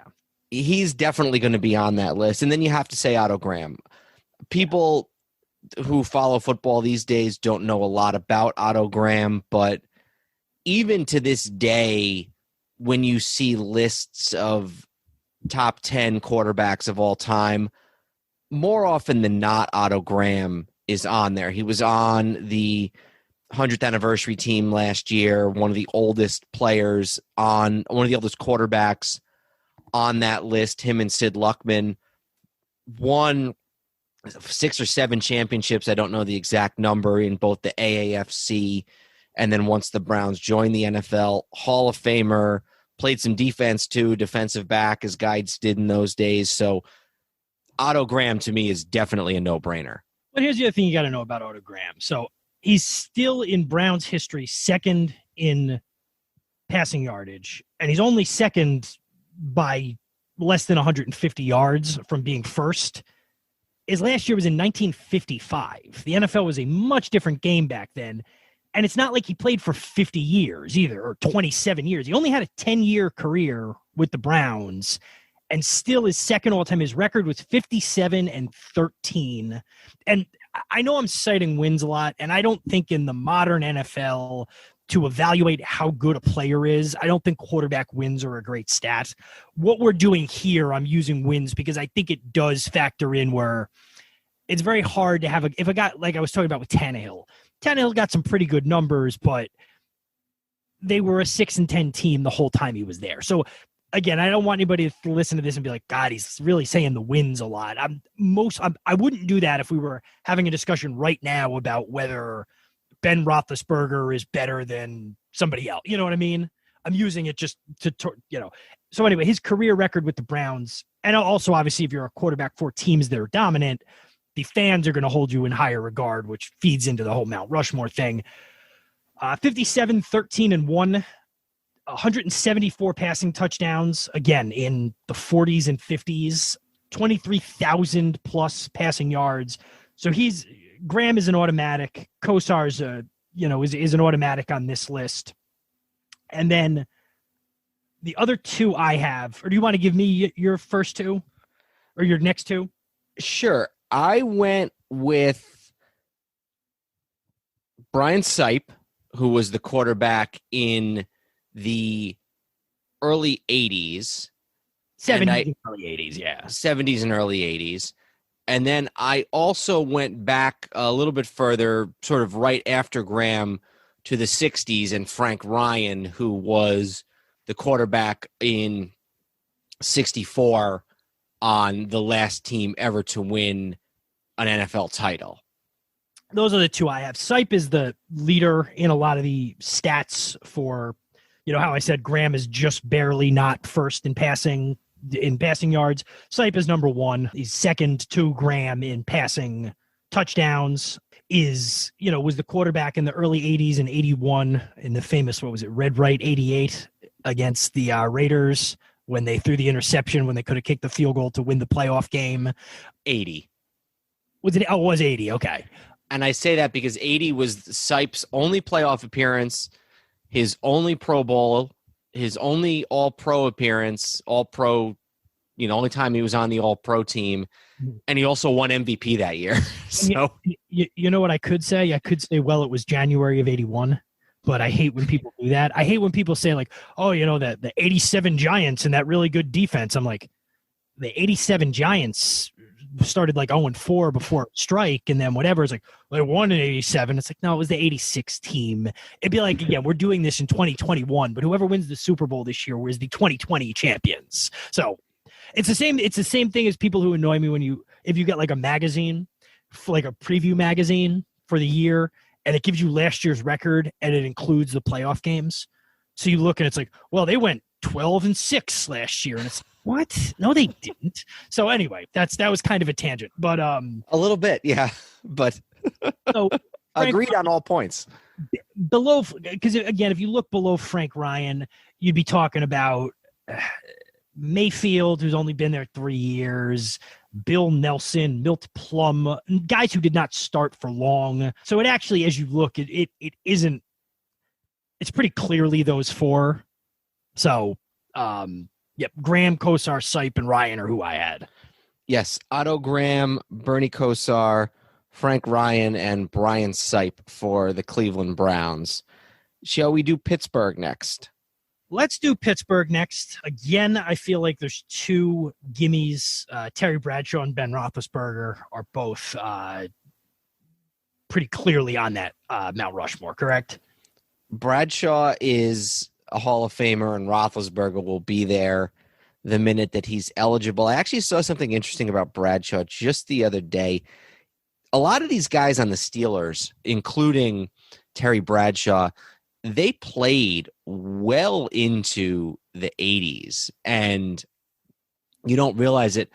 he's definitely going to be on that list. And then you have to say Otto Graham. People who follow football these days don't know a lot about Otto Graham, but even to this day, when you see lists of top 10 quarterbacks of all time, more often than not, Otto Graham is on there. He was on the 100th anniversary team last year, one of the oldest quarterbacks on that list, him and Sid Luckman. Won 6 or 7 championships, I don't know the exact number, in both the AAFC and then once the Browns joined the NFL. Hall of Famer, played some defense too, defensive back as guides did in those days. So Otto Graham to me is definitely a no-brainer. But here's the other thing you got to know about Otto Graham. So he's still in Browns history second in passing yardage, and he's only second by less than 150 yards from being first. His last year was in 1955. The NFL was a much different game back then, and it's not like he played for 50 years either, or 27 years. He only had a 10-year career with the Browns, and still is second all-time. His record was 57-13. And I know I'm citing wins a lot, and I don't think in the modern NFL to evaluate how good a player is, I don't think quarterback wins are a great stat. What we're doing here, I'm using wins because I think it does factor in where it's very hard to have if a guy, like I was talking about with Tannehill got some pretty good numbers, but they were a 6-10 team the whole time he was there. So again, I don't want anybody to listen to this and be like, God, he's really saying the wins a lot. I wouldn't do that if we were having a discussion right now about whether Ben Roethlisberger is better than somebody else. You know what I mean? I'm using it just to. So anyway, his career record with the Browns, and also obviously if you're a quarterback for teams that are dominant, the fans are going to hold you in higher regard, which feeds into the whole Mount Rushmore thing. 57-13-1, 174 passing touchdowns, again, in the 40s and 50s, 23,000 plus passing yards. So Graham is an automatic. Kosar is an automatic on this list. And then the other 2 I have, or do you want to give me your first 2 or your next 2? Sure. I went with Brian Sipe, who was the quarterback in the early 80s. 70s and early 80s, yeah. 70s and early 80s. And then I also went back a little bit further, sort of right after Graham, to the 60s, and Frank Ryan, who was the quarterback in 64 on the last team ever to win an NFL title. Those are the 2 I have. Sipe is the leader in a lot of the stats for You know how I said Graham is just barely not first in passing yards. Sipe is number 1. He's second to Graham in passing touchdowns. Was the quarterback in the early 80s and 81 in the famous, Red Right 88 against the Raiders when they threw the interception when they could have kicked the field goal to win the playoff game. 80. Was it? Oh, it was 80. Okay. And I say that because 80 was Sipe's only playoff appearance, his only Pro Bowl, his only All-Pro appearance, All-Pro, only time he was on the All-Pro team, and he also won MVP that year. So you know what I could say? I could say, well, it was January of 81, but I hate when people do that. I hate when people say, like, oh, the 87 Giants and that really good defense. I'm like, the 87 Giants started like 0-4 before strike, and then whatever. It's like, well, they won in 87. It's like, no, it was the 86 team. It'd be like, again, we're doing this in 2021, but whoever wins the Super Bowl this year was the 2020 champions. So it's the same thing as people who annoy me if you get like a magazine, like a preview magazine for the year, and it gives you last year's record and it includes the playoff games. So you look and it's like, well, they went 12-6 last year, and it's what? No, they didn't. So anyway, that was kind of a tangent, but a little bit, yeah, but so agreed on all points. Below, because again, if you look below Frank Ryan, you'd be talking about Mayfield, who's only been there 3 years, Bill Nelson, Milt Plum, guys who did not start for long. So it actually, as you look, it isn't. It's pretty clearly those 4. So, yep, Graham, Kosar, Sipe, and Ryan are who I had. Yes, Otto Graham, Bernie Kosar, Frank Ryan, and Brian Sipe for the Cleveland Browns. Shall we do Pittsburgh next? Let's do Pittsburgh next. Again, I feel like there's 2 gimmies. Terry Bradshaw and Ben Roethlisberger are both pretty clearly on that Mount Rushmore, correct? Bradshaw is a Hall of Famer, and Roethlisberger will be there the minute that he's eligible. I actually saw something interesting about Bradshaw just the other day. A lot of these guys on the Steelers, including Terry Bradshaw, they played well into the 80s, and you don't realize it.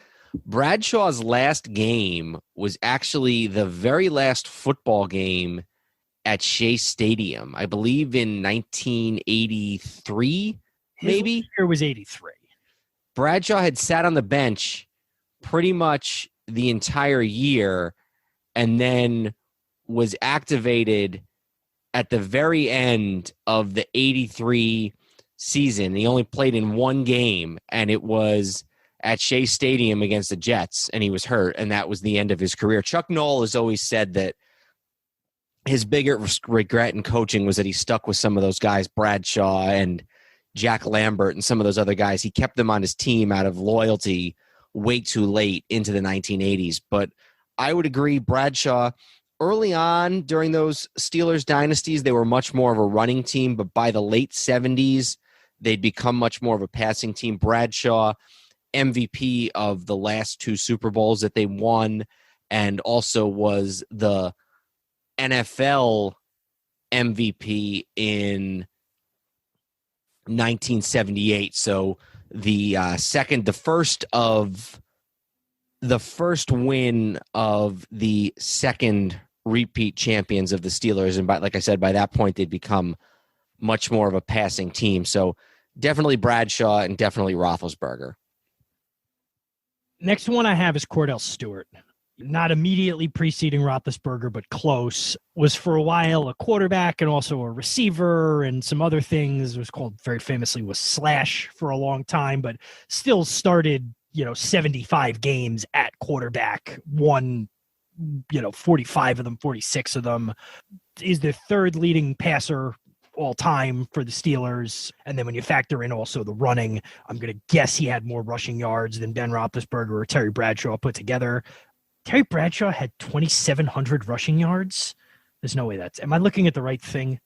Bradshaw's last game was actually the very last football game at Shea Stadium, I believe in 1983, maybe? His year was 83. Bradshaw had sat on the bench pretty much the entire year and then was activated at the very end of the 83 season. He only played in 1 game, and it was at Shea Stadium against the Jets, and he was hurt, and that was the end of his career. Chuck Noll has always said that his biggest regret in coaching was that he stuck with some of those guys, Bradshaw and Jack Lambert and some of those other guys. He kept them on his team out of loyalty way too late into the 1980s. But I would agree, Bradshaw, early on during those Steelers dynasties, they were much more of a running team, but by the late 70s, they'd become much more of a passing team. Bradshaw, MVP of the last 2 Super Bowls that they won, and also was the NFL MVP in 1978. So the first win of the second repeat champions of the Steelers. And like I said, by that point, they'd become much more of a passing team. So definitely Bradshaw and definitely Roethlisberger. Next one I have is Cordell Stewart. Not immediately preceding Roethlisberger, but close. Was for a while a quarterback and also a receiver and some other things. It was called very famously was Slash for a long time, but still started, 75 games at quarterback, won, 45 of them, 46 of them. Is the 3rd leading passer all time for the Steelers. And then when you factor in also the running, I'm going to guess he had more rushing yards than Ben Roethlisberger or Terry Bradshaw put together. Terry Bradshaw had 2,700 rushing yards. There's no way am I looking at the right thing?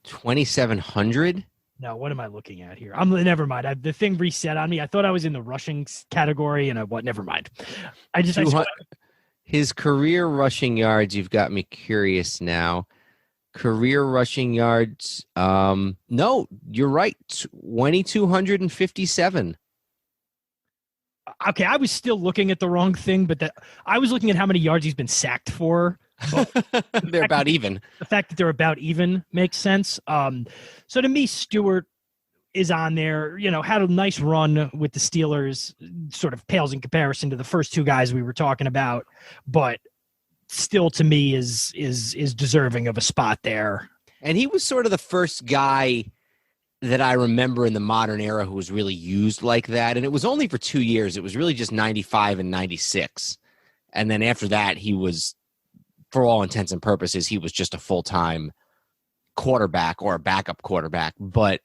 2,700? No, what am I looking at here? Never mind. The thing reset on me. I thought I was in the rushing category, and never mind. His career rushing yards, you've got me curious now. Career rushing yards. No, you're right. 2,257. Okay, I was still looking at the wrong thing, but I was looking at how many yards he's been sacked for. They're about even. The fact that they're about even makes sense. So to me, Stewart is on there, had a nice run with the Steelers, sort of pales in comparison to the first two guys we were talking about, but still to me is deserving of a spot there. And he was sort of the first guy that I remember in the modern era who was really used like that. And it was only for 2 years. It was really just 95 and 96. And then after that, he was, for all intents and purposes, he was just a full-time quarterback or a backup quarterback. But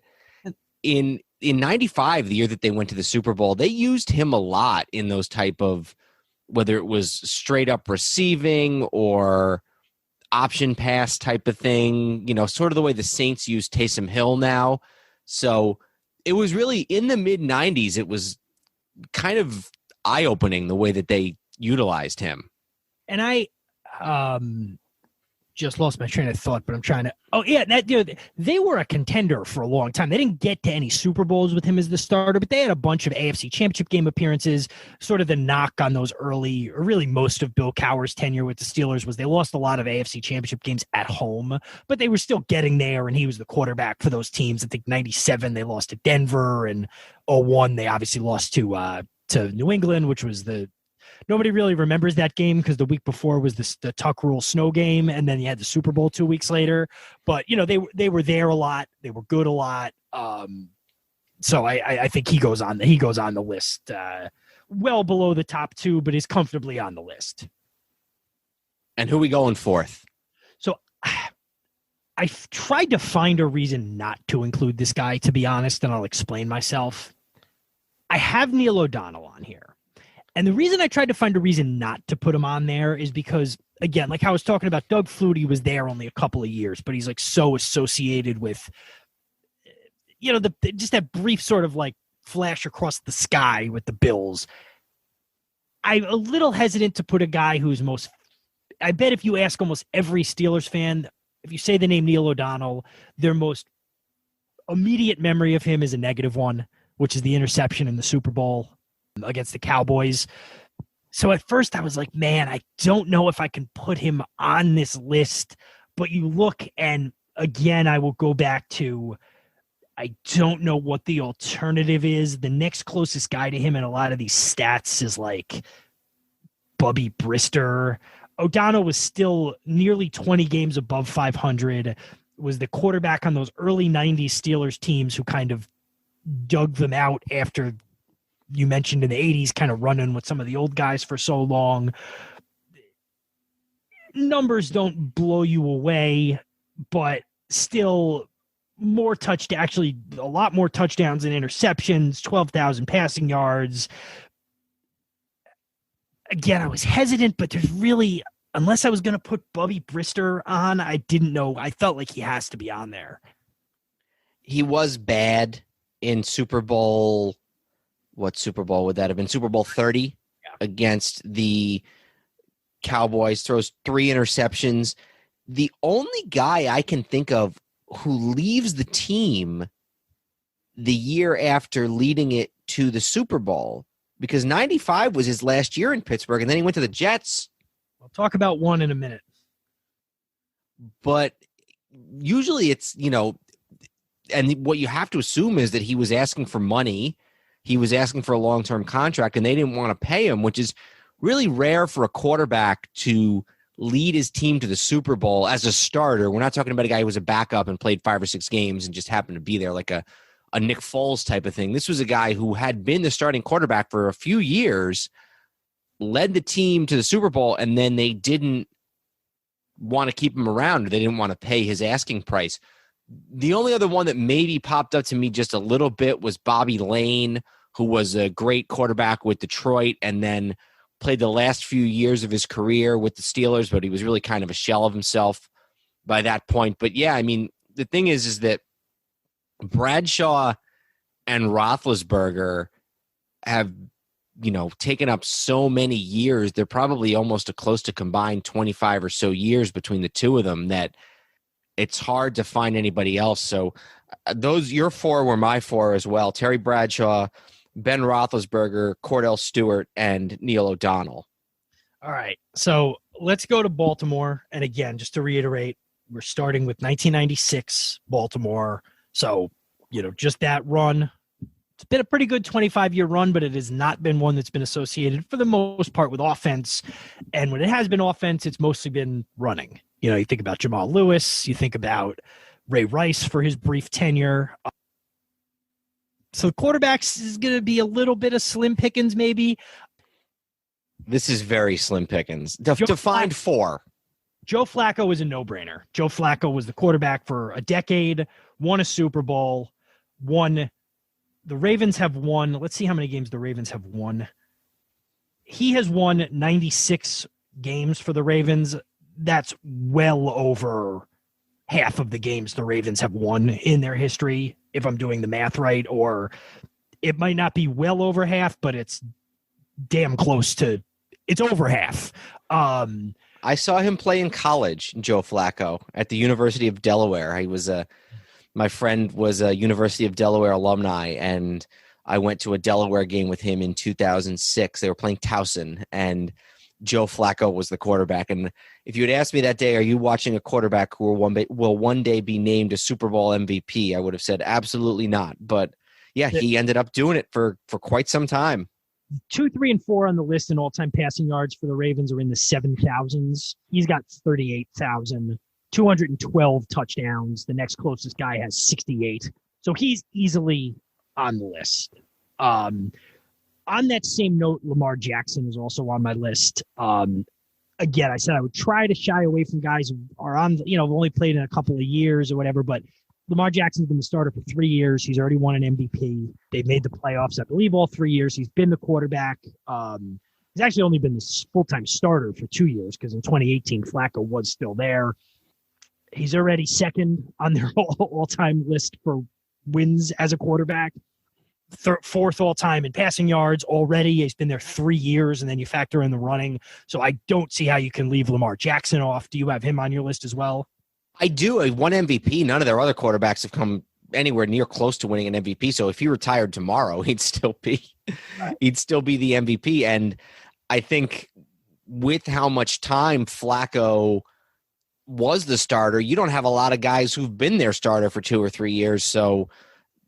in 95, the year that they went to the Super Bowl, they used him a lot in those type of, whether it was straight up receiving or option pass type of thing, sort of the way the Saints use Taysom Hill now. So it was really in the mid 90s. It was kind of eye opening the way that they utilized him. And I, just lost my train of thought, but I'm trying to. Oh yeah, they were a contender for a long time. They didn't get to any Super Bowls with him as the starter, but they had a bunch of AFC Championship game appearances. Sort of the knock on those early, or really most of Bill Cowher's tenure with the Steelers was they lost a lot of AFC Championship games at home, but they were still getting there, and he was the quarterback for those teams. I think '97 they lost to Denver, and '01 they obviously lost to New England, which was nobody really remembers that game because the week before was the Tuck Rule snow game, and then you had the Super Bowl 2 weeks later. But they were there a lot. They were good a lot. So I think he goes on the list, well below the top two, but is comfortably on the list. And who we going fourth? So I've tried to find a reason not to include this guy, to be honest, and I'll explain myself. I have Neil O'Donnell on here. And the reason I tried to find a reason not to put him on there is because, again, like I was talking about, Doug Flutie was there only a couple of years, but he's like so associated with, just that brief sort of like flash across the sky with the Bills. I'm a little hesitant to put a guy who's I bet if you ask almost every Steelers fan, if you say the name Neil O'Donnell, their most immediate memory of him is a negative one, which is the interception in the Super Bowl against the Cowboys. So at first I was like, man, I don't know if I can put him on this list. But you look, and again, I will go back to, I don't know what the alternative is. The next closest guy to him in a lot of these stats is like Bubby Brister. O'Donnell was still nearly 20 games above 500, was the quarterback on those early 90s Steelers teams who kind of dug them out after, you mentioned in the 80s, kind of running with some of the old guys for so long. Numbers don't blow you away, but still a lot more touchdowns and interceptions, 12,000 passing yards. Again, I was hesitant, but there's really, unless I was going to put Bubby Brister on, I didn't know. I felt like he has to be on there. He was bad in Super Bowl. What Super Bowl would that have been? Super Bowl 30 against the Cowboys. Throws 3 interceptions. The only guy I can think of who leaves the team the year after leading it to the Super Bowl, because 95 was his last year in Pittsburgh, and then he went to the Jets. We'll talk about one in a minute. But usually it's, and what you have to assume is that he was asking for money. He was asking for a long-term contract, and they didn't want to pay him, which is really rare for a quarterback to lead his team to the Super Bowl as a starter. We're not talking about a guy who was a backup and played 5 or 6 games and just happened to be there like a Nick Foles type of thing. This was a guy who had been the starting quarterback for a few years, led the team to the Super Bowl, and then they didn't want to keep him around. They didn't want to pay his asking price. The only other one that maybe popped up to me just a little bit was Bobby Lane, who was a great quarterback with Detroit and then played the last few years of his career with the Steelers, but he was really kind of a shell of himself by that point. But yeah, I mean, the thing is that Bradshaw and Roethlisberger have, taken up so many years. They're probably almost close to combined 25 or so years between the two of them, that it's hard to find anybody else. So those your four were my four as well. Terry Bradshaw, Ben Roethlisberger, Cordell Stewart, and Neil O'Donnell. All right. So let's go to Baltimore. And again, just to reiterate, we're starting with 1996 Baltimore. So, just that run. It's been a pretty good 25-year run, but it has not been one that's been associated for the most part with offense. And when it has been offense, it's mostly been running. You think about Jamal Lewis, you think about Ray Rice for his brief tenure. So quarterbacks is going to be a little bit of slim pickings maybe. This is very slim pickings. To find four. Joe Flacco was a no-brainer. Joe Flacco was the quarterback for a decade, won a Super Bowl, the Ravens have won. Let's see how many games the Ravens have won. He has won 96 games for the Ravens. That's well over half of the games the Ravens have won in their history, if I'm doing the math right. Or it might not be well over half, but it's damn close to – it's over half. I saw him play in college, Joe Flacco, at the University of Delaware. He was my friend was a University of Delaware alumni, and I went to a Delaware game with him in 2006. They were playing Towson, and Joe Flacco was the quarterback. And if you had asked me that day, are you watching a quarterback who will one day be named a Super Bowl MVP? I would have said absolutely not. But, yeah, he ended up doing it for quite some time. 2, 3, and 4 on the list in all-time passing yards for the Ravens are in the 7,000s. He's got 38,000. 212 touchdowns. The next closest guy has 68. So he's easily on the list. On that same note, Lamar Jackson is also on my list. Again, I said I would try to shy away from guys who are on, have only played in a couple of years or whatever, but Lamar Jackson's been the starter for 3 years. He's already won an MVP. They've made the playoffs, I believe, all 3 years. He's been the quarterback. He's actually only been the full-time starter for 2 years because in 2018, Flacco was still there. He's already second on their all-time list for wins as a quarterback. Fourth all-time in passing yards already. He's been there 3 years, and then you factor in the running. So I don't see how you can leave Lamar Jackson off. Do you have him on your list as well? I do. One MVP. None of their other quarterbacks have come anywhere near close to winning an MVP. So if he retired tomorrow, he'd still be the MVP. And I think with how much time Flacco was the starter, you don't have a lot of guys who've been their starter for 2 or 3 years. So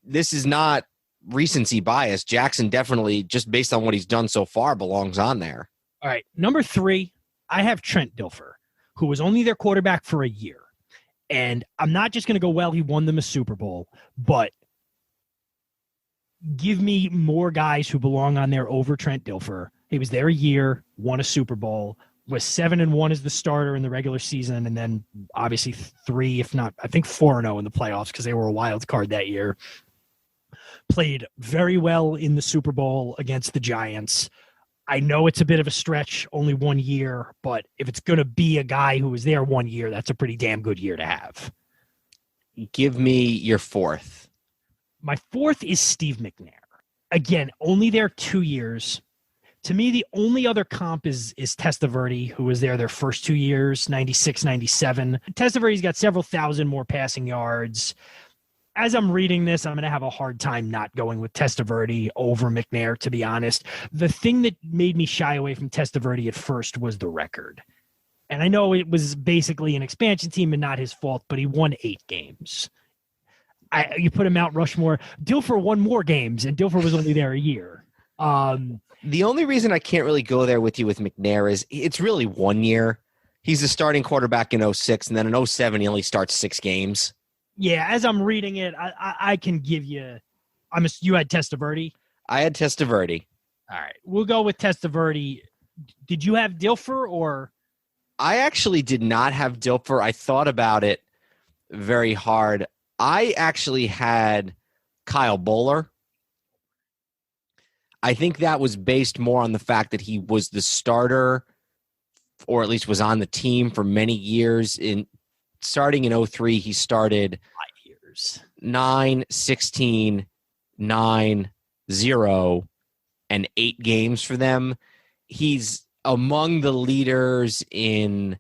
this is not recency bias. Jackson definitely, just based on what he's done so far, belongs on there. All right. Number 3, I have Trent Dilfer, who was only their quarterback for a year. And I'm not just going to go, well, he won them a Super Bowl, but give me more guys who belong on there over Trent Dilfer. He was there a year, won a Super Bowl, was 7-1 as the starter in the regular season, and then obviously 3, if not, I think 4-0 in the playoffs because they were a wild card that year. Played very well in the Super Bowl against the Giants. I know it's a bit of a stretch, only 1 year, but if it's going to be a guy who was there 1 year, that's a pretty damn good year to have. Give me your 4th. My 4th is Steve McNair. Again, only there 2 years. To me, the only other comp is Testaverde, who was there their first 2 years, 96, 97. Testaverde's got several thousand more passing yards. As I'm reading this, I'm going to have a hard time not going with Testaverde over McNair, to be honest. The thing that made me shy away from Testaverde at first was the record. And I know it was basically an expansion team and not his fault, but he won 8 games. You put him Mount Rushmore. Dilfer won more games, and Dilfer was only there a year. The only reason I can't really go there with you with McNair is it's really 1 year. He's a starting quarterback in 06, and then in 07 he only starts 6 games. Yeah, as I'm reading it, I can give you – you had Testaverde? I had Testaverde. All right. We'll go with Testaverde. Did you have Dilfer or – I actually did not have Dilfer. I thought about it very hard. I actually had Kyle Bowler. I think that was based more on the fact that he was the starter, or at least was on the team for many years. Starting in 03, he started 5 years. 9, 16, 9, 0, and 8 games for them. He's among the leaders in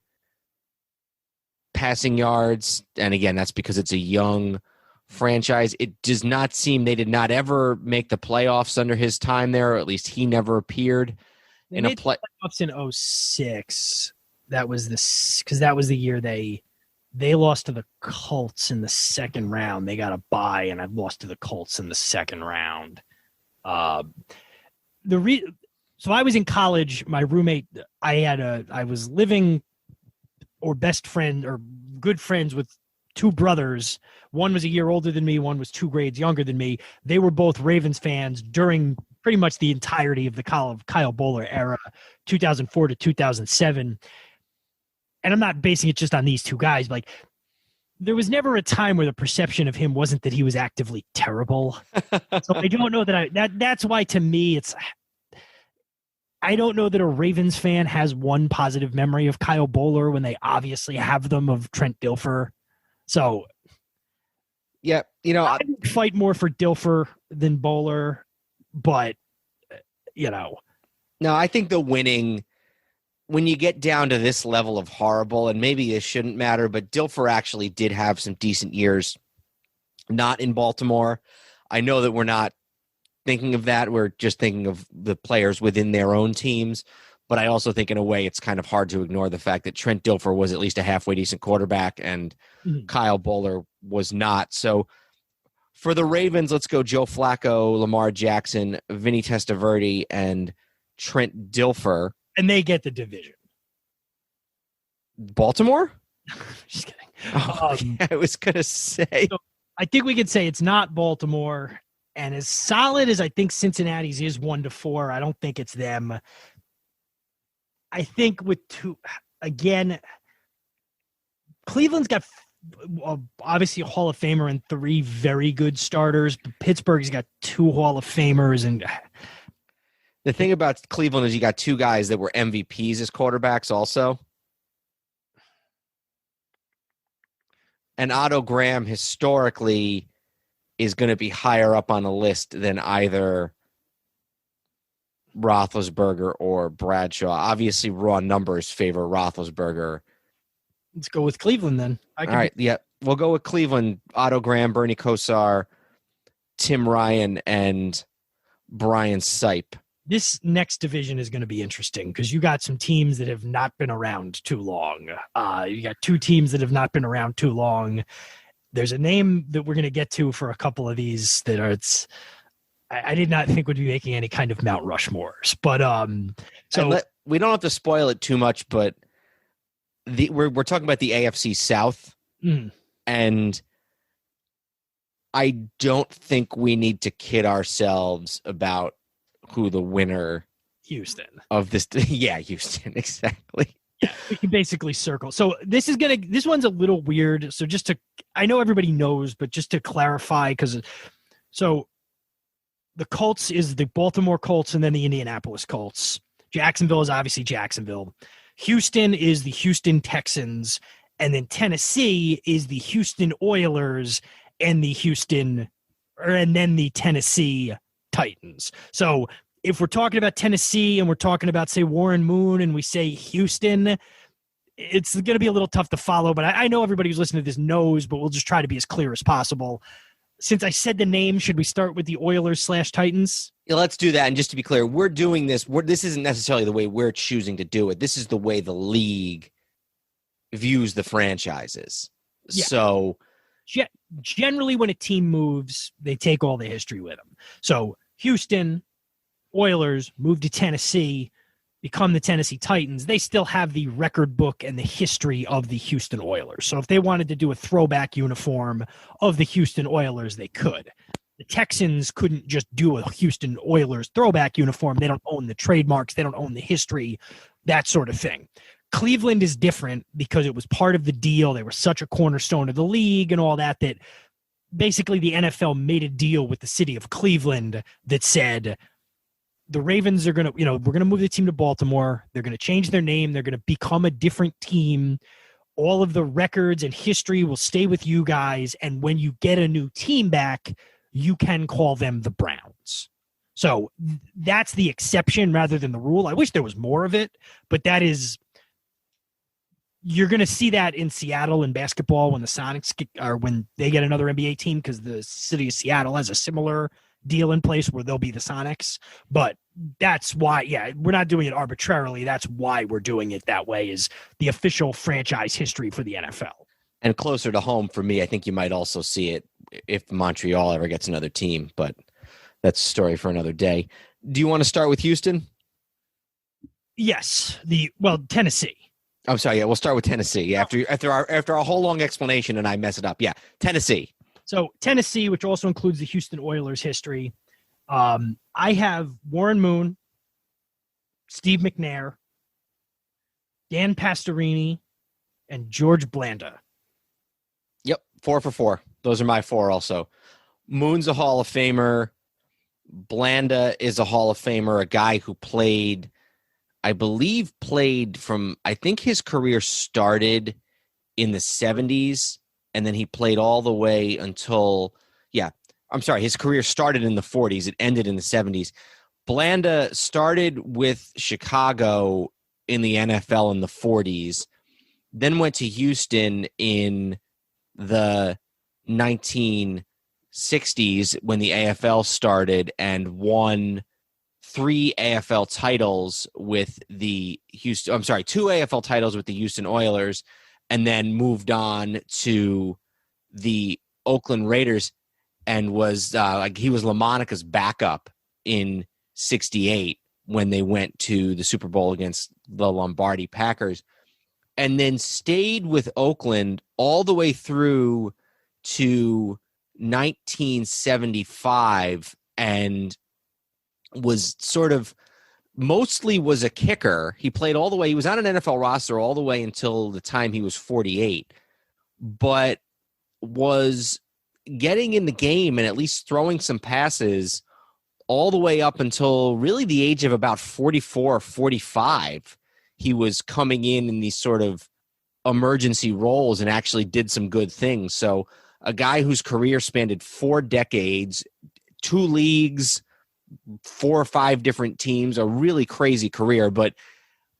passing yards. And again, that's because it's a young franchise. It does not seem they did not ever make the playoffs under his time there, or at least he never appeared in a playoffs in 2006. That was because that was the year they lost to the Colts in the second round. They got a bye, and I lost to the Colts in the second round. So I was in college. My roommate, I was living or best friend or good friends with two brothers. One was a year older than me. One was 2 grades younger than me. They were both Ravens fans during pretty much the entirety of the Kyle Bowler era, 2004 to 2007. And I'm not basing it just on these two guys. Like, there was never a time where the perception of him wasn't that he was actively terrible. So I don't know that's why, to me, I don't know that a Ravens fan has one positive memory of Kyle Bowler when they obviously have them of Trent Dilfer. So, yeah, I would fight more for Dilfer than Bowler, but, No, I think the winning, when you get down to this level of horrible, and maybe it shouldn't matter, but Dilfer actually did have some decent years not in Baltimore. I know that we're not thinking of that. We're just thinking of the players within their own teams. But I also think in a way it's kind of hard to ignore the fact that Trent Dilfer was at least a halfway decent quarterback and Kyle Bowler was not. So for the Ravens, let's go Joe Flacco, Lamar Jackson, Vinny Testaverde, and Trent Dilfer. And they get the division. Baltimore? Just kidding. I was going to say. So I think we could say it's not Baltimore. And as solid as I think Cincinnati's is 1-4, I don't think it's them. I think with two, again, Cleveland's got obviously a Hall of Famer and 3 very good starters. But Pittsburgh's got 2 Hall of Famers. And the thing about Cleveland is you got 2 guys that were MVPs as quarterbacks also. And Otto Graham historically is going to be higher up on the list than either Roethlisberger or Bradshaw. Obviously, raw numbers favor Roethlisberger. Let's go with Cleveland then. All right, yeah. We'll go with Cleveland. Otto Graham, Bernie Kosar, Tim Ryan, and Brian Sipe. This next division is going to be interesting because you got some teams that have not been around too long. You got 2 teams that have not been around too long. There's a name that we're going to get to for a couple of these that are I did not think would be making any kind of Mount Rushmores, but we don't have to spoil it too much, but we're talking about the AFC South, and I don't think we need to kid ourselves about who the winner Houston of this. Yeah, Houston, exactly. Yeah, we can basically circle. So this one's a little weird. So I know everybody knows, but just to clarify, so the Colts is the Baltimore Colts and then the Indianapolis Colts. Jacksonville is obviously Jacksonville. Houston is the Houston Texans, and then Tennessee is the Houston Oilers and then the Tennessee Titans. So if we're talking about Tennessee and we're talking about, say, Warren Moon and we say Houston, it's going to be a little tough to follow, but I know everybody who's listening to this knows, but we'll just try to be as clear as possible. Since I said the name, should we start with the Oilers/Titans? Yeah, let's do that. And just to be clear, we're doing this. This isn't necessarily the way we're choosing to do it. This is the way the league views the franchises. Yeah. So generally when a team moves, they take all the history with them. So Houston Oilers move to Tennessee, become the Tennessee Titans. They still have the record book and the history of the Houston Oilers. So if they wanted to do a throwback uniform of the Houston Oilers, they could. The Texans couldn't just do a Houston Oilers throwback uniform. They don't own the trademarks. They don't own the history, that sort of thing. Cleveland is different because it was part of the deal. They were such a cornerstone of the league and all that basically the NFL made a deal with the city of Cleveland that said, the Ravens are going to, we're going to move the team to Baltimore. They're going to change their name. They're going to become a different team. All of the records and history will stay with you guys. And when you get a new team back, you can call them the Browns. So that's the exception rather than the rule. I wish there was more of it, but that is You're going to see that in Seattle in basketball when the Sonics or when they get another NBA team, because the city of Seattle has a similar deal in place where they'll be the Sonics. But that's why, we're not doing it arbitrarily. That's why we're doing it that way, is the official franchise history for the NFL. And closer to home for me, I think you might also see it if Montreal ever gets another team, but that's a story for another day. Do you want to start with Houston? Yes. Tennessee. I'm sorry. Yeah, we'll start with Tennessee. After our whole long explanation and I mess it up. Yeah, Tennessee. So Tennessee, which also includes the Houston Oilers history. I have Warren Moon, Steve McNair, Dan Pastorini, and George Blanda. Yep, 4 for 4. Those are my 4 also. Moon's a Hall of Famer. Blanda is a Hall of Famer, a guy who played from, I think his career started in the 70s, and then he played all the way until, his career started in the 40s. It ended in the 70s. Blanda started with Chicago in the NFL in the 40s, then went to Houston in the 1960s when the AFL started and won 3 AFL titles with the 2 AFL titles with the Houston Oilers, and then moved on to the Oakland Raiders and was he was Lamonica's backup in 68 when they went to the Super Bowl against the Lombardi Packers, and then stayed with Oakland all the way through to 1975 and was mostly was a kicker. He played all the way. He was on an NFL roster all the way until the time he was 48, but was getting in the game and at least throwing some passes all the way up until really the age of about 44 or 45. He was coming in these sort of emergency roles and actually did some good things. So a guy whose career spanned 4 decades, 2 leagues, 4 or 5 different teams, a really crazy career. But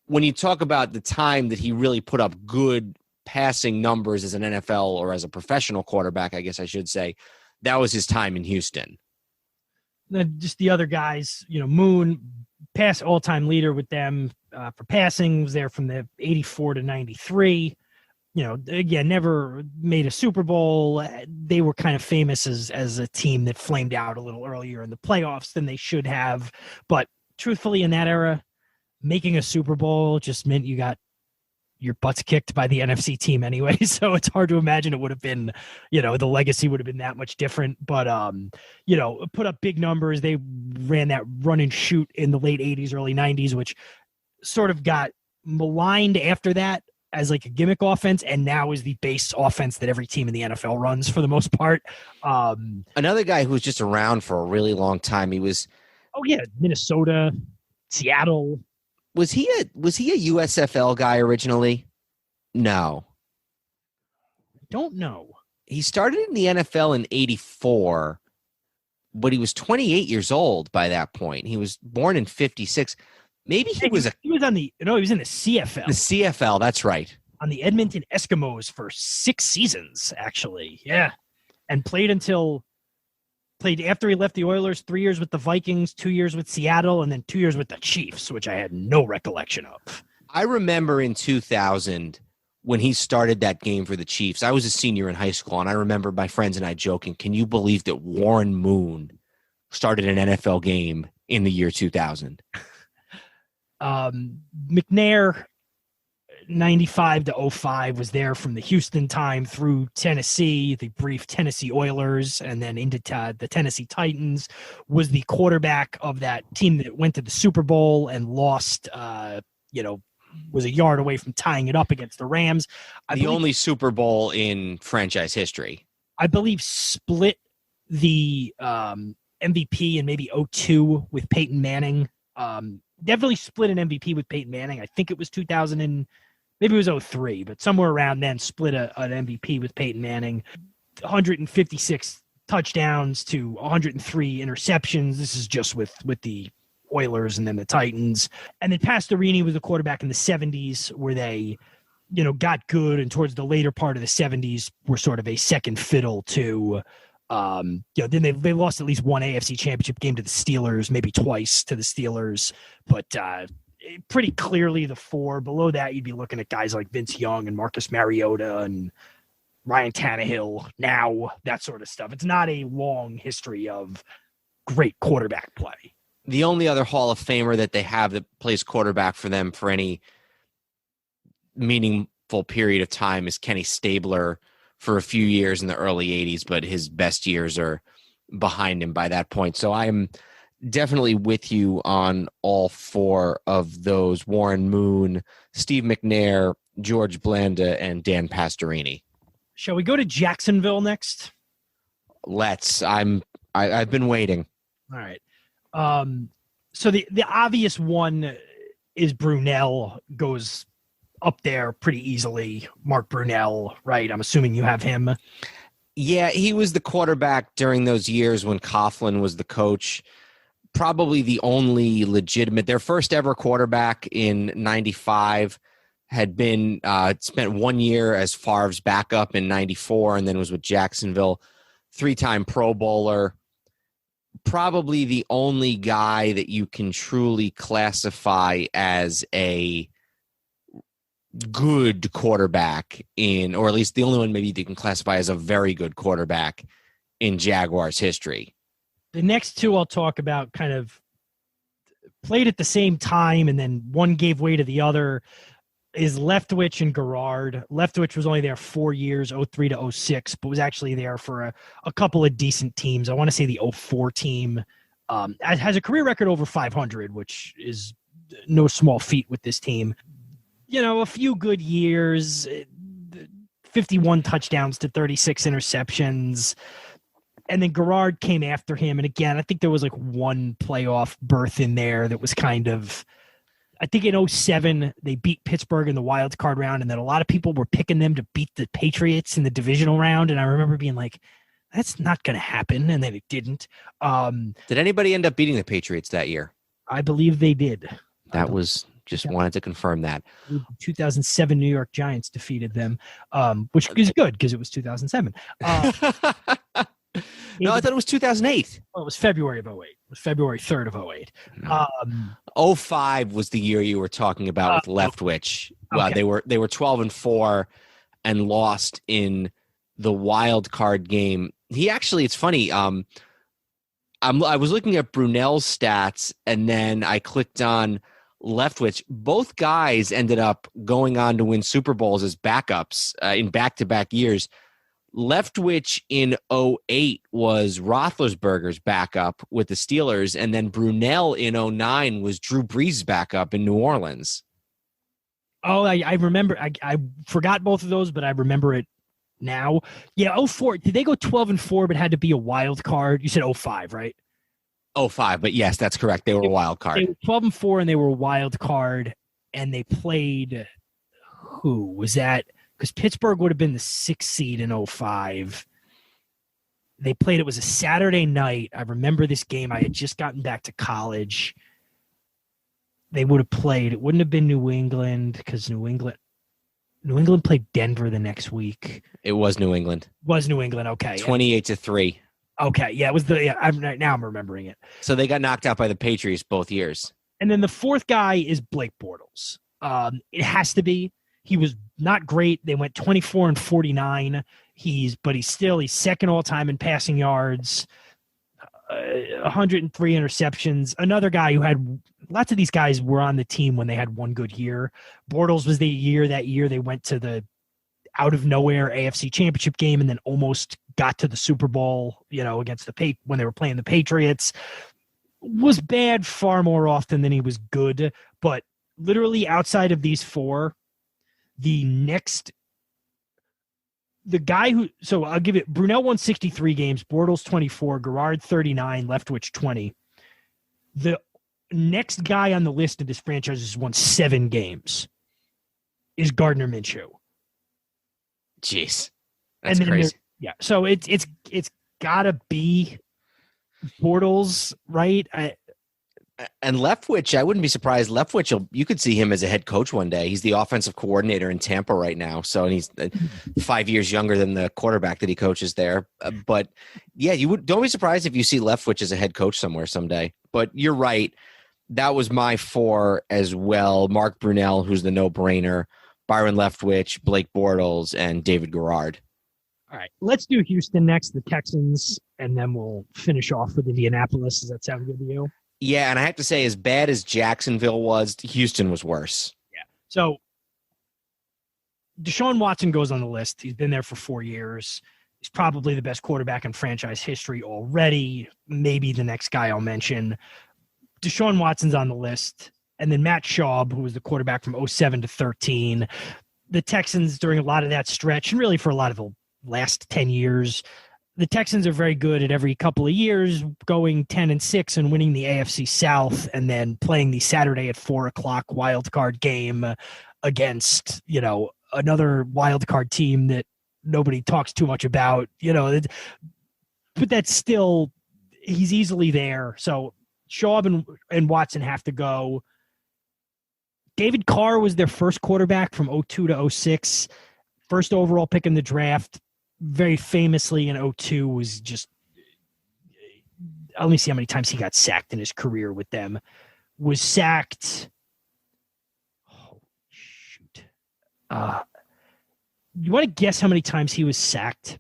when you talk about the time that he really put up good passing numbers as an NFL or as a professional quarterback, I guess I should say, that was his time in Houston. Then just the other guys, Moon, pass all-time leader with them for passing, was there from the 84 to 93. Again, never made a Super Bowl. They were kind of famous as a team that flamed out a little earlier in the playoffs than they should have. But truthfully, in that era, making a Super Bowl just meant you got your butts kicked by the NFC team anyway. So it's hard to imagine it would have been, the legacy would have been that much different. But, put up big numbers. They ran that run and shoot in the late 80s, early 90s, which sort of got maligned after that as like a gimmick offense, and now is the base offense that every team in the NFL runs for the most part. Another guy who was just around for a really long time. He was, Minnesota, Seattle. Was he a USFL guy originally? No. I don't know. He started in the NFL in 84, but he was 28 years old by that point. He was born in 56. Maybe he was in the CFL. The CFL, that's right. On the Edmonton Eskimos for 6 seasons, actually. Yeah. And played after he left the Oilers, 3 years with the Vikings, 2 years with Seattle, and then 2 years with the Chiefs, which I had no recollection of. I remember in 2000 when he started that game for the Chiefs. I was a senior in high school, and I remember my friends and I joking, can you believe that Warren Moon started an NFL game in the year 2000? McNair, 95 to 05, was there from the Houston time through Tennessee, the brief Tennessee Oilers, and then into the Tennessee Titans, was the quarterback of that team that went to the Super Bowl and lost, was a yard away from tying it up against the Rams. The only Super Bowl in franchise history. I believe split the MVP in maybe 02 with Peyton Manning. Definitely split an MVP with Peyton Manning. I think it was 2000 and maybe it was 03, but somewhere around then split an MVP with Peyton Manning. 156 touchdowns to 103 interceptions. This is just with the Oilers and then the Titans. And then Pastorini was the quarterback in the 70s where they got good, and towards the later part of the 70s were sort of a second fiddle to, then they lost at least one AFC championship game to the Steelers, maybe twice to the Steelers, but pretty clearly the four. Below that, you'd be looking at guys like Vince Young and Marcus Mariota and Ryan Tannehill, now, that sort of stuff. It's not a long history of great quarterback play. The only other Hall of Famer that they have that plays quarterback for them for any meaningful period of time is Kenny Stabler for a few years in the early 80s, but his best years are behind him by that point. So I'm definitely with you on all four of those: Warren Moon, Steve McNair, George Blanda, and Dan Pastorini. Shall we go to Jacksonville next? Let's. I've been waiting. All right. So the obvious one is Brunell, goes up there pretty easily. Mark Brunell, right? I'm assuming you have him. Yeah, he was the quarterback during those years when Coughlin was the coach. Probably the only legitimate, their first ever quarterback in 95 had been spent 1 year as Favre's backup in 94 and then was with Jacksonville. 3-time Pro Bowler. Probably the only guy that you can truly classify as a good quarterback or at least the only one maybe they can classify as a very good quarterback in Jaguars history. The next two I'll talk about kind of played at the same time, and then one gave way to the other, is Leftwich and Garrard. Leftwich was only there 4 years, 03 to 06, but was actually there for a couple of decent teams. I want to say the 04 team has a career record over 500, which is no small feat with this team. A few good years, 51 touchdowns to 36 interceptions. And then Garrard came after him. And again, I think there was like one playoff berth in there that was kind of, I think in 07, they beat Pittsburgh in the wild card round. And then a lot of people were picking them to beat the Patriots in the divisional round. And I remember being like, that's not going to happen. And then it didn't. Did anybody end up beating the Patriots that year? I believe they did. That was just wanted to confirm that. 2007 New York Giants defeated them, which is good because it was 2007. No, I thought it was 2008. Well, it was February of 08. It was February 3rd of 08. No. 05 was the year you were talking about with Leftwich. Okay. They were 12-4 and lost in the wild card game. He actually, it's funny. I was looking at Brunell's stats, and then I clicked on Leftwich. Both guys ended up going on to win Super Bowls as backups in back-to-back years. Leftwich in 08 was Roethlisberger's backup with the Steelers, and then Brunell in 09 was Drew Brees' backup in New Orleans. Oh, I remember. I forgot both of those, but I remember it now. Yeah, 04. Did they go 12-4 but had to be a wild card? You said 05, right? 05, but yes, that's correct. They were a wild card. They were 12-4 and they were a wild card, and they played who? Was that? Because Pittsburgh would have been the 6th seed in 05. They played, it was a Saturday night. I remember this game. I had just gotten back to college. They would have played. It wouldn't have been New England because New England played Denver the next week. It was New England. Was New England, okay. 28-3. Okay, yeah, it was now I'm remembering it. So they got knocked out by the Patriots both years. And then the fourth guy is Blake Bortles. It has to be. He was not great. They went 24-49. He's second all time in passing yards, 103 interceptions. Another guy who had lots of these guys were on the team when they had one good year. Bortles was that year they went to the out of nowhere AFC Championship game and then almost got to the Super Bowl, against when they were playing the Patriots. Was bad far more often than he was good, but literally outside of these four, the guy so I'll give it, Brunell won 63 games, Bortles 24, Garrard 39, Leftwich 20. The next guy on the list of this franchise has won 7 games is Gardner Minshew. Jeez. That's crazy. Yeah. So it's gotta be Bortles, right? And Leftwich, I wouldn't be surprised. Leftwich, you could see him as a head coach one day. He's the offensive coordinator in Tampa right now. So, and he's 5 years younger than the quarterback that he coaches there. But yeah, don't be surprised if you see Leftwich as a head coach somewhere someday. But you're right. That was my 4 as well. Mark Brunell, who's the no-brainer, Byron Leftwich, Blake Bortles, and David Garrard. All right, let's do Houston next, the Texans, and then we'll finish off with Indianapolis. Does that sound good to you? Yeah, and I have to say, as bad as Jacksonville was, Houston was worse. Yeah. So Deshaun Watson goes on the list. He's been there for 4 years. He's probably the best quarterback in franchise history already. Maybe the next guy I'll mention. Deshaun Watson's on the list. And then Matt Schaub, who was the quarterback from 07 to 13. The Texans, during a lot of that stretch, and really for a lot of the last 10 years, the Texans are very good at every couple of years going 10-6 and winning the AFC South, and then playing the Saturday at 4:00 wild card game against, another wild card team that nobody talks too much about, but that's still, he's easily there. So Schaub and Watson have to go. David Carr was their first quarterback from 02 to 06, first overall pick in the draft. Very famously in 02 was just, let me see how many times he got sacked in his career with them. Was sacked. Oh, shoot. You want to guess how many times he was sacked?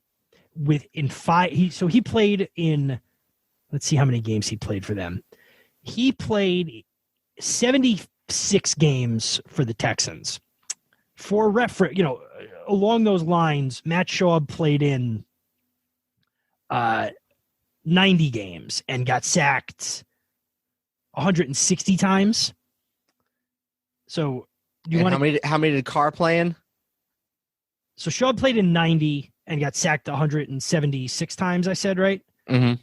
In 5. He played in, let's see how many games he played for them. He played 76 games for the Texans. For reference, along those lines, Matt Schaub played in 90 games and got sacked 160 times. So how many did Carr play in? So Schaub played in 90 and got sacked 176 times, I said, right? Mm-hmm.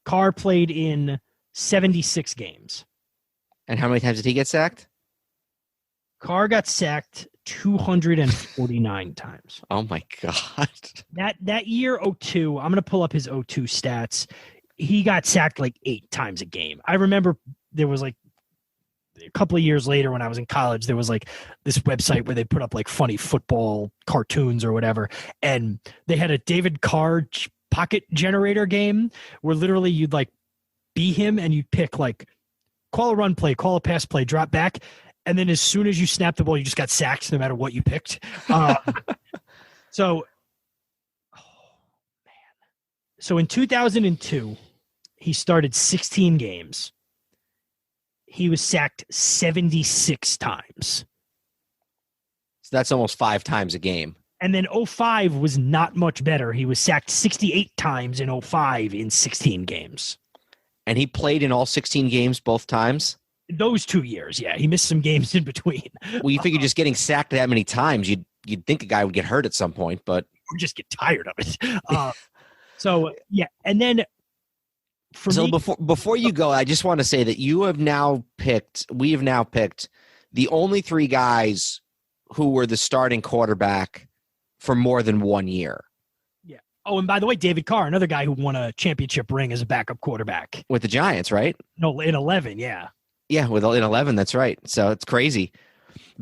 Carr played in 76 games. And how many times did he get sacked? Carr got sacked 249 times. Oh my God. That year 02, I'm going to pull up his 02 stats. He got sacked like 8 times a game. I remember there was like a couple of years later when I was in college, there was like this website where they put up like funny football cartoons or whatever. And they had a David Carr pocket generator game where literally you'd like be him and you'd pick like call a run play, call a pass play, drop back. And then as soon as you snapped the ball, you just got sacked no matter what you picked. So in 2002, he started 16 games. He was sacked 76 times. So that's almost 5 times a game. And then 05 was not much better. He was sacked 68 times in 05 in 16 games. And he played in all 16 games both times? Those 2 years, yeah. He missed some games in between. Well, you figure just getting sacked that many times, you'd think a guy would get hurt at some point, but or just get tired of it. So yeah, and then before you go, I just want to say that we have now picked the only 3 guys who were the starting quarterback for more than 1 year. Yeah. Oh, and by the way, David Carr, another guy who won a championship ring as a backup quarterback with the Giants, right? No, in 11, yeah. Yeah, in 11, that's right. So it's crazy.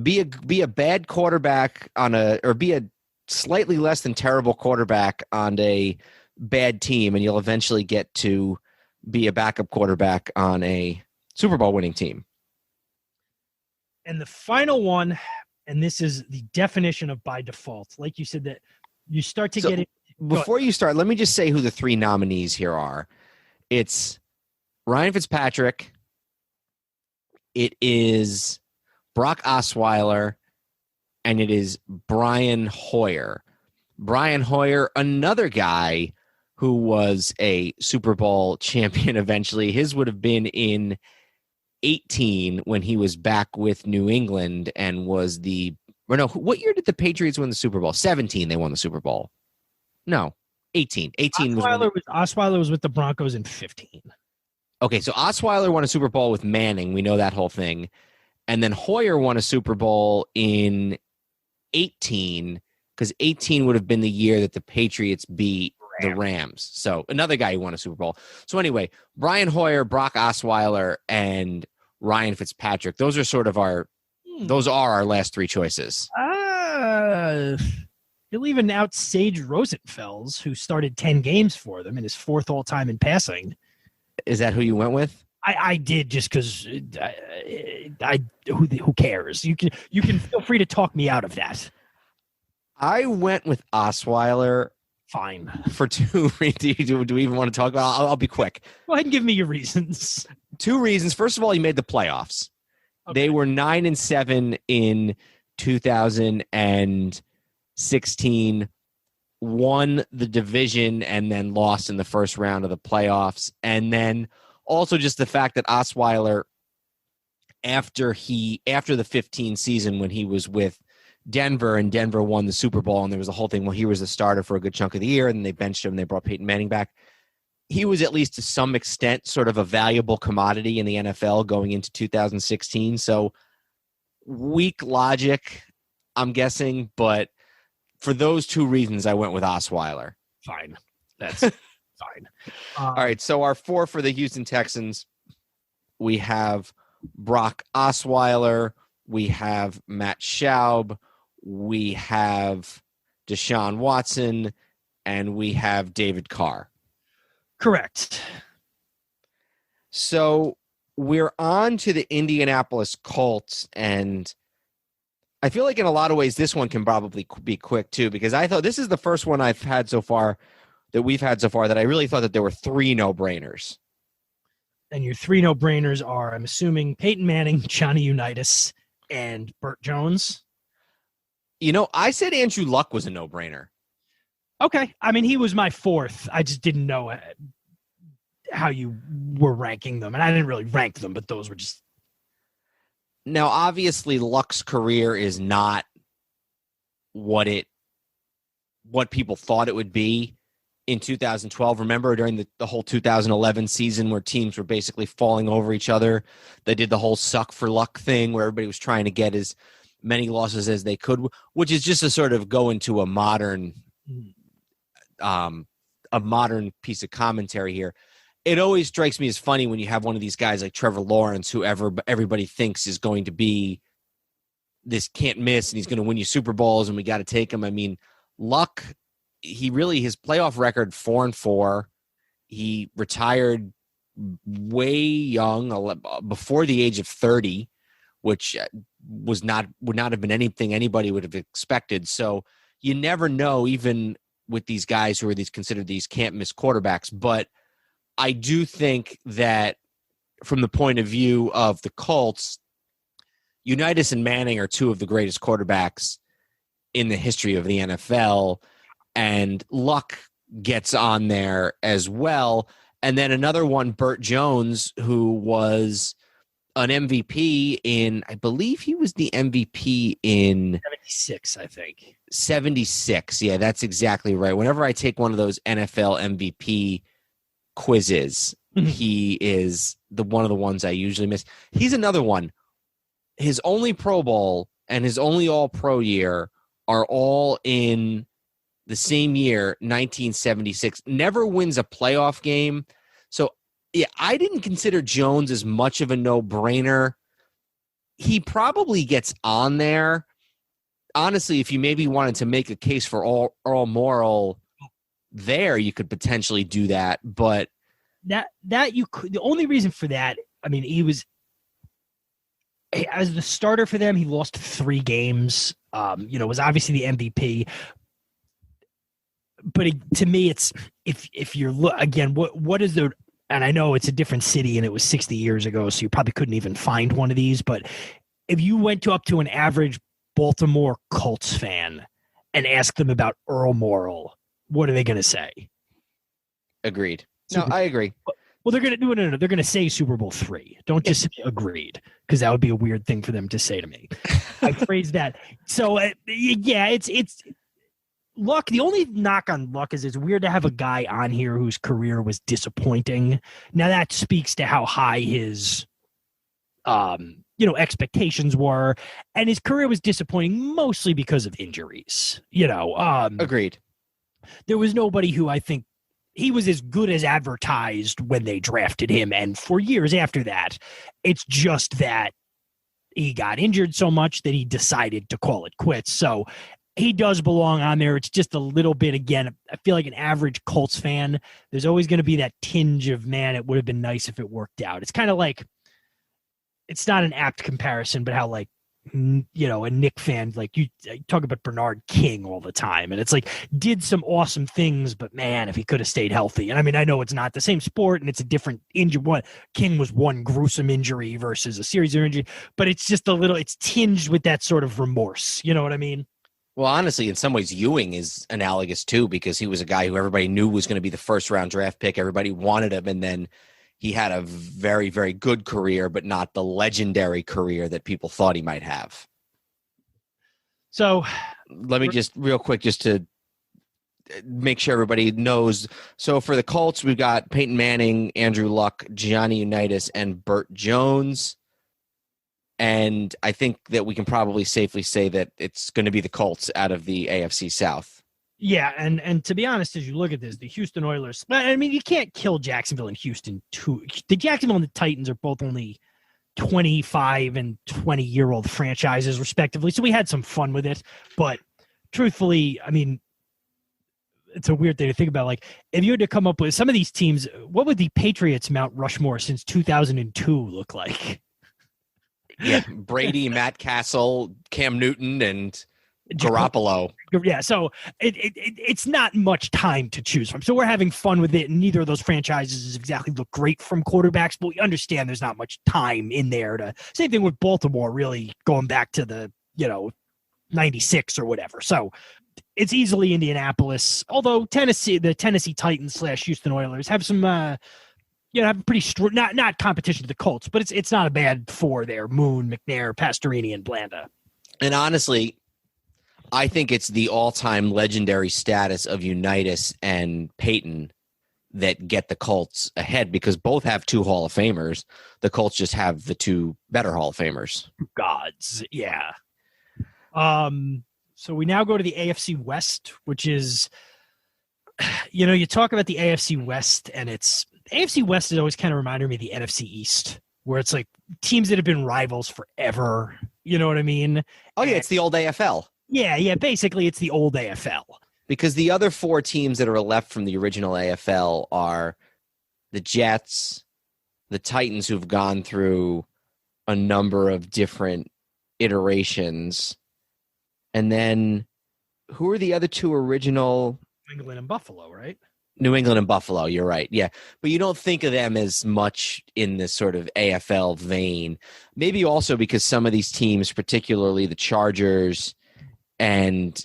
Be a bad quarterback or be a slightly less than terrible quarterback on a bad team, and you'll eventually get to be a backup quarterback on a Super Bowl winning team. And the final one, and this is the definition of by default, like you said, that you start to get it. Before you start, let me just say who the 3 nominees here are. It's Ryan Fitzpatrick. It is Brock Osweiler, and it is Brian Hoyer. Brian Hoyer, another guy who was a Super Bowl champion eventually. His would have been in 18 when he was back with New England and was what year did the Patriots win the Super Bowl? 17 they won the Super Bowl. No, 18. 18 Osweiler was with the Broncos in 15. Okay, so Osweiler won a Super Bowl with Manning. We know that whole thing. And then Hoyer won a Super Bowl in 18 because 18 would have been the year that the Patriots beat the Rams. So another guy who won a Super Bowl. So anyway, Brian Hoyer, Brock Osweiler, and Ryan Fitzpatrick. Those are sort of our last three choices. You'll even out Sage Rosenfels, who started 10 games for them and is fourth all time in passing. Is that who you went with? I did just because who cares? You can feel free to talk me out of that. I went with Osweiler. Fine. For two reasons. Do we even want to talk about? I'll be quick. Go ahead and give me your reasons. Two reasons. First of all, he made the playoffs. Okay. They were 9-7 in 2016, won the division, and then lost in the first round of the playoffs. And then also just the fact that Osweiler, after the 15 season when he was with Denver and Denver won the Super Bowl, and there was a whole thing, well, he was the starter for a good chunk of the year, and they benched him and they brought Peyton Manning back. He was at least to some extent sort of a valuable commodity in the NFL going into 2016. So weak logic, I'm guessing, but for those two reasons, I went with Osweiler. Fine. That's fine. All right, so our four for the Houston Texans, we have Brock Osweiler, we have Matt Schaub, we have Deshaun Watson, and we have David Carr. Correct. So we're on to the Indianapolis Colts, and I feel like in a lot of ways this one can probably be quick too, because I thought this is the first one we've had so far that I really thought that there were three no-brainers. And your three no-brainers are, I'm assuming, Peyton Manning, Johnny Unitas, and Burt Jones. You know, I said Andrew Luck was a no-brainer. Okay. I mean, he was my fourth. I just didn't know how you were ranking them. And I didn't really rank them, but those were just... Now, obviously, Luck's career is not what people thought it would be in 2012. Remember during the whole 2011 season where teams were basically falling over each other? They did the whole suck for luck thing where everybody was trying to get as many losses as they could, which is just to sort of go into a modern piece of commentary here. It always strikes me as funny when you have one of these guys like Trevor Lawrence, who everybody thinks is going to be this can't miss and he's going to win you Super Bowls and we got to take him. I mean, Luck, his playoff record 4-4. He retired way young, before the age of 30, which would not have been anything anybody would have expected. So you never know, even with these guys who are considered these can't miss quarterbacks. But I do think that from the point of view of the Colts, Unitas and Manning are two of the greatest quarterbacks in the history of the NFL, and Luck gets on there as well. And then another one, Burt Jones, who was an MVP I believe he was the MVP in 76, I think. 76. Yeah, that's exactly right. Whenever I take one of those NFL MVP quizzes, he is one of the ones I usually miss. He's another one. His only Pro Bowl and his only All-Pro year are all in the same year, 1976. Never wins a playoff game. So, yeah, I didn't consider Jones as much of a no-brainer. He probably gets on there. Honestly, if you maybe wanted to make a case for Earl Morrall there, you could potentially do that. But that you could. The only reason for that, I mean, he was as the starter for them. He lost 3 games. Was obviously the MVP. But to me, it's if you're again, what is the? And I know it's a different city, and it was 60 years ago, so you probably couldn't even find one of these. But if you went up to an average Baltimore Colts fan and asked them about Earl Morrall, what are they going to say? Agreed. No, I agree. Well, they're going to do it. No. They're going to say Super Bowl 3. Don't just say agreed, because that would be a weird thing for them to say to me. I phrased that. So yeah, it's Luck. The only knock on Luck is it's weird to have a guy on here whose career was disappointing. Now that speaks to how high his expectations were, and his career was disappointing mostly because of injuries. Agreed. There was nobody who I think he was as good as advertised when they drafted him. And for years after that, it's just that he got injured so much that he decided to call it quits. So he does belong on there. It's just a little bit, again, I feel like an average Colts fan, there's always going to be that tinge of, man, it would have been nice if it worked out. It's kind of like, it's not an apt comparison, but how like, you know, a Nick fan, like you talk about Bernard King all the time, and it's like, did some awesome things, but man, if he could have stayed healthy. And I mean, I know it's not the same sport and it's a different injury. What King was one gruesome injury versus a series of injury, but it's just a little, it's tinged with that sort of remorse. You know what I mean? Well, honestly, in some ways, Ewing is analogous too, because he was a guy who everybody knew was going to be the first round draft pick. Everybody wanted him, and then he had a very, very good career, but not the legendary career that people thought he might have. So let me just real quick, just to make sure everybody knows. So for the Colts, we've got Peyton Manning, Andrew Luck, Gianni Unitas, and Burt Jones. And I think that we can probably safely say that it's going to be the Colts out of the AFC South. Yeah, and to be honest, as you look at this, the Houston Oilers, I mean, you can't kill Jacksonville and Houston too. The Jacksonville and the Titans are both only 25 and 20-year-old franchises, respectively. So we had some fun with it. But truthfully, I mean, it's a weird thing to think about. Like, if you had to come up with some of these teams, what would the Patriots Mount Rushmore since 2002 look like? Yeah, Brady, Matt Castle, Cam Newton, and Garoppolo. Yeah, so it's not much time to choose from. So we're having fun with it, and neither of those franchises exactly look great from quarterbacks, but we understand there's not much time in there to. Same thing with Baltimore, really going back to the 96 or whatever. So it's easily Indianapolis. Although the Tennessee Titans / Houston Oilers have some have a pretty not competition to the Colts, but it's not a bad four there. Moon, McNair, Pastorini, and Blanda. And honestly, I think it's the all-time legendary status of Unitas and Peyton that get the Colts ahead, because both have two Hall of Famers. The Colts just have the two better Hall of Famers. Gods, yeah. So we now go to the AFC West, which is, you talk about the AFC West, and AFC West has always kind of reminded me of the NFC East, where it's like teams that have been rivals forever. You know what I mean? Oh, yeah, it's the old AFL. Yeah, basically it's the old AFL. Because the other four teams that are left from the original AFL are the Jets, the Titans, who've gone through a number of different iterations, and then who are the other two original? New England and Buffalo, right? New England and Buffalo, you're right. Yeah. But you don't think of them as much in this sort of AFL vein. Maybe also because some of these teams, particularly the Chargers and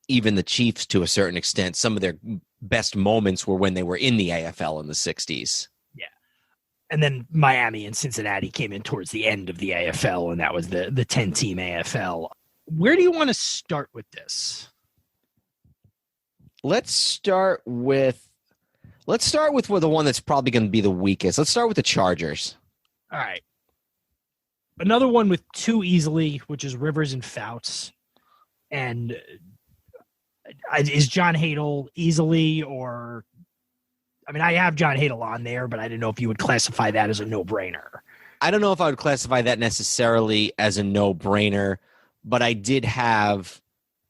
even the Chiefs to a certain extent, some of their best moments were when they were in the AFL in the 60s. Yeah. And then Miami and Cincinnati came in towards the end of the AFL, and that was the 10-team AFL. Where do you want to start with this? Let's start with the one that's probably going to be the weakest. Let's start with the Chargers. All right. Another one with two easily, which is Rivers and Fouts. And is John Hadel easily, or I mean, I have John Hadel on there, but I didn't know if you would classify that as a no-brainer. I don't know if I would classify that necessarily as a no-brainer, but I did have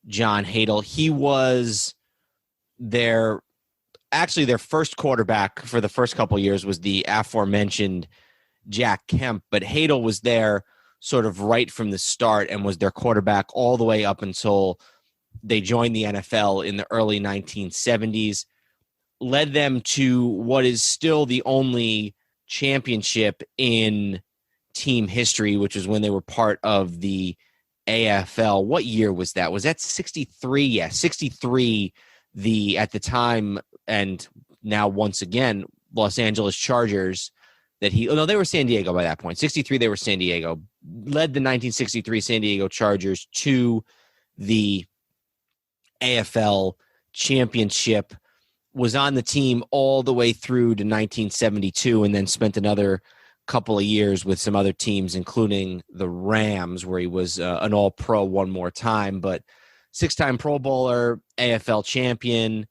John Hadel. He was their first quarterback for the first couple of years was the aforementioned Jack Kemp, but Hadel was there sort of right from the start and was their quarterback all the way up until they joined the NFL in the early 1970s, led them to what is still the only championship in team history, which is when they were part of the AFL. What year was that? Was that 63? Yeah, 63. At the time, and now once again, Los Angeles Chargers they were San Diego by that point. 63, they were San Diego. Led the 1963 San Diego Chargers to the AFL championship, was on the team all the way through to 1972, and then spent another couple of years with some other teams, including the Rams, where he was an all-pro one more time, but six-time Pro Bowler, AFL champion.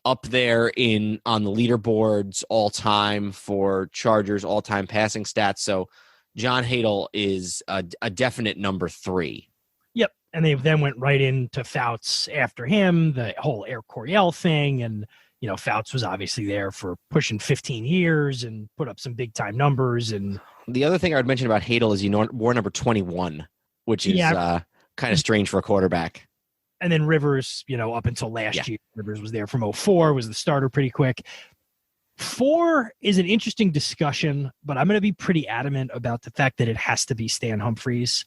up there on the leaderboards all time for Chargers all time passing stats. So John Hadl is a definite number 3. Yep. And they then went right into Fouts after him, the whole Air Coryell thing. And, Fouts was obviously there for pushing 15 years and put up some big time numbers. And the other thing I would mention about Hadl is he wore number 21, which is kind of strange for a quarterback. And then Rivers, up until last year, Rivers was there from 2004, was the starter pretty quick. 4 is an interesting discussion, but I'm going to be pretty adamant about the fact that it has to be Stan Humphries.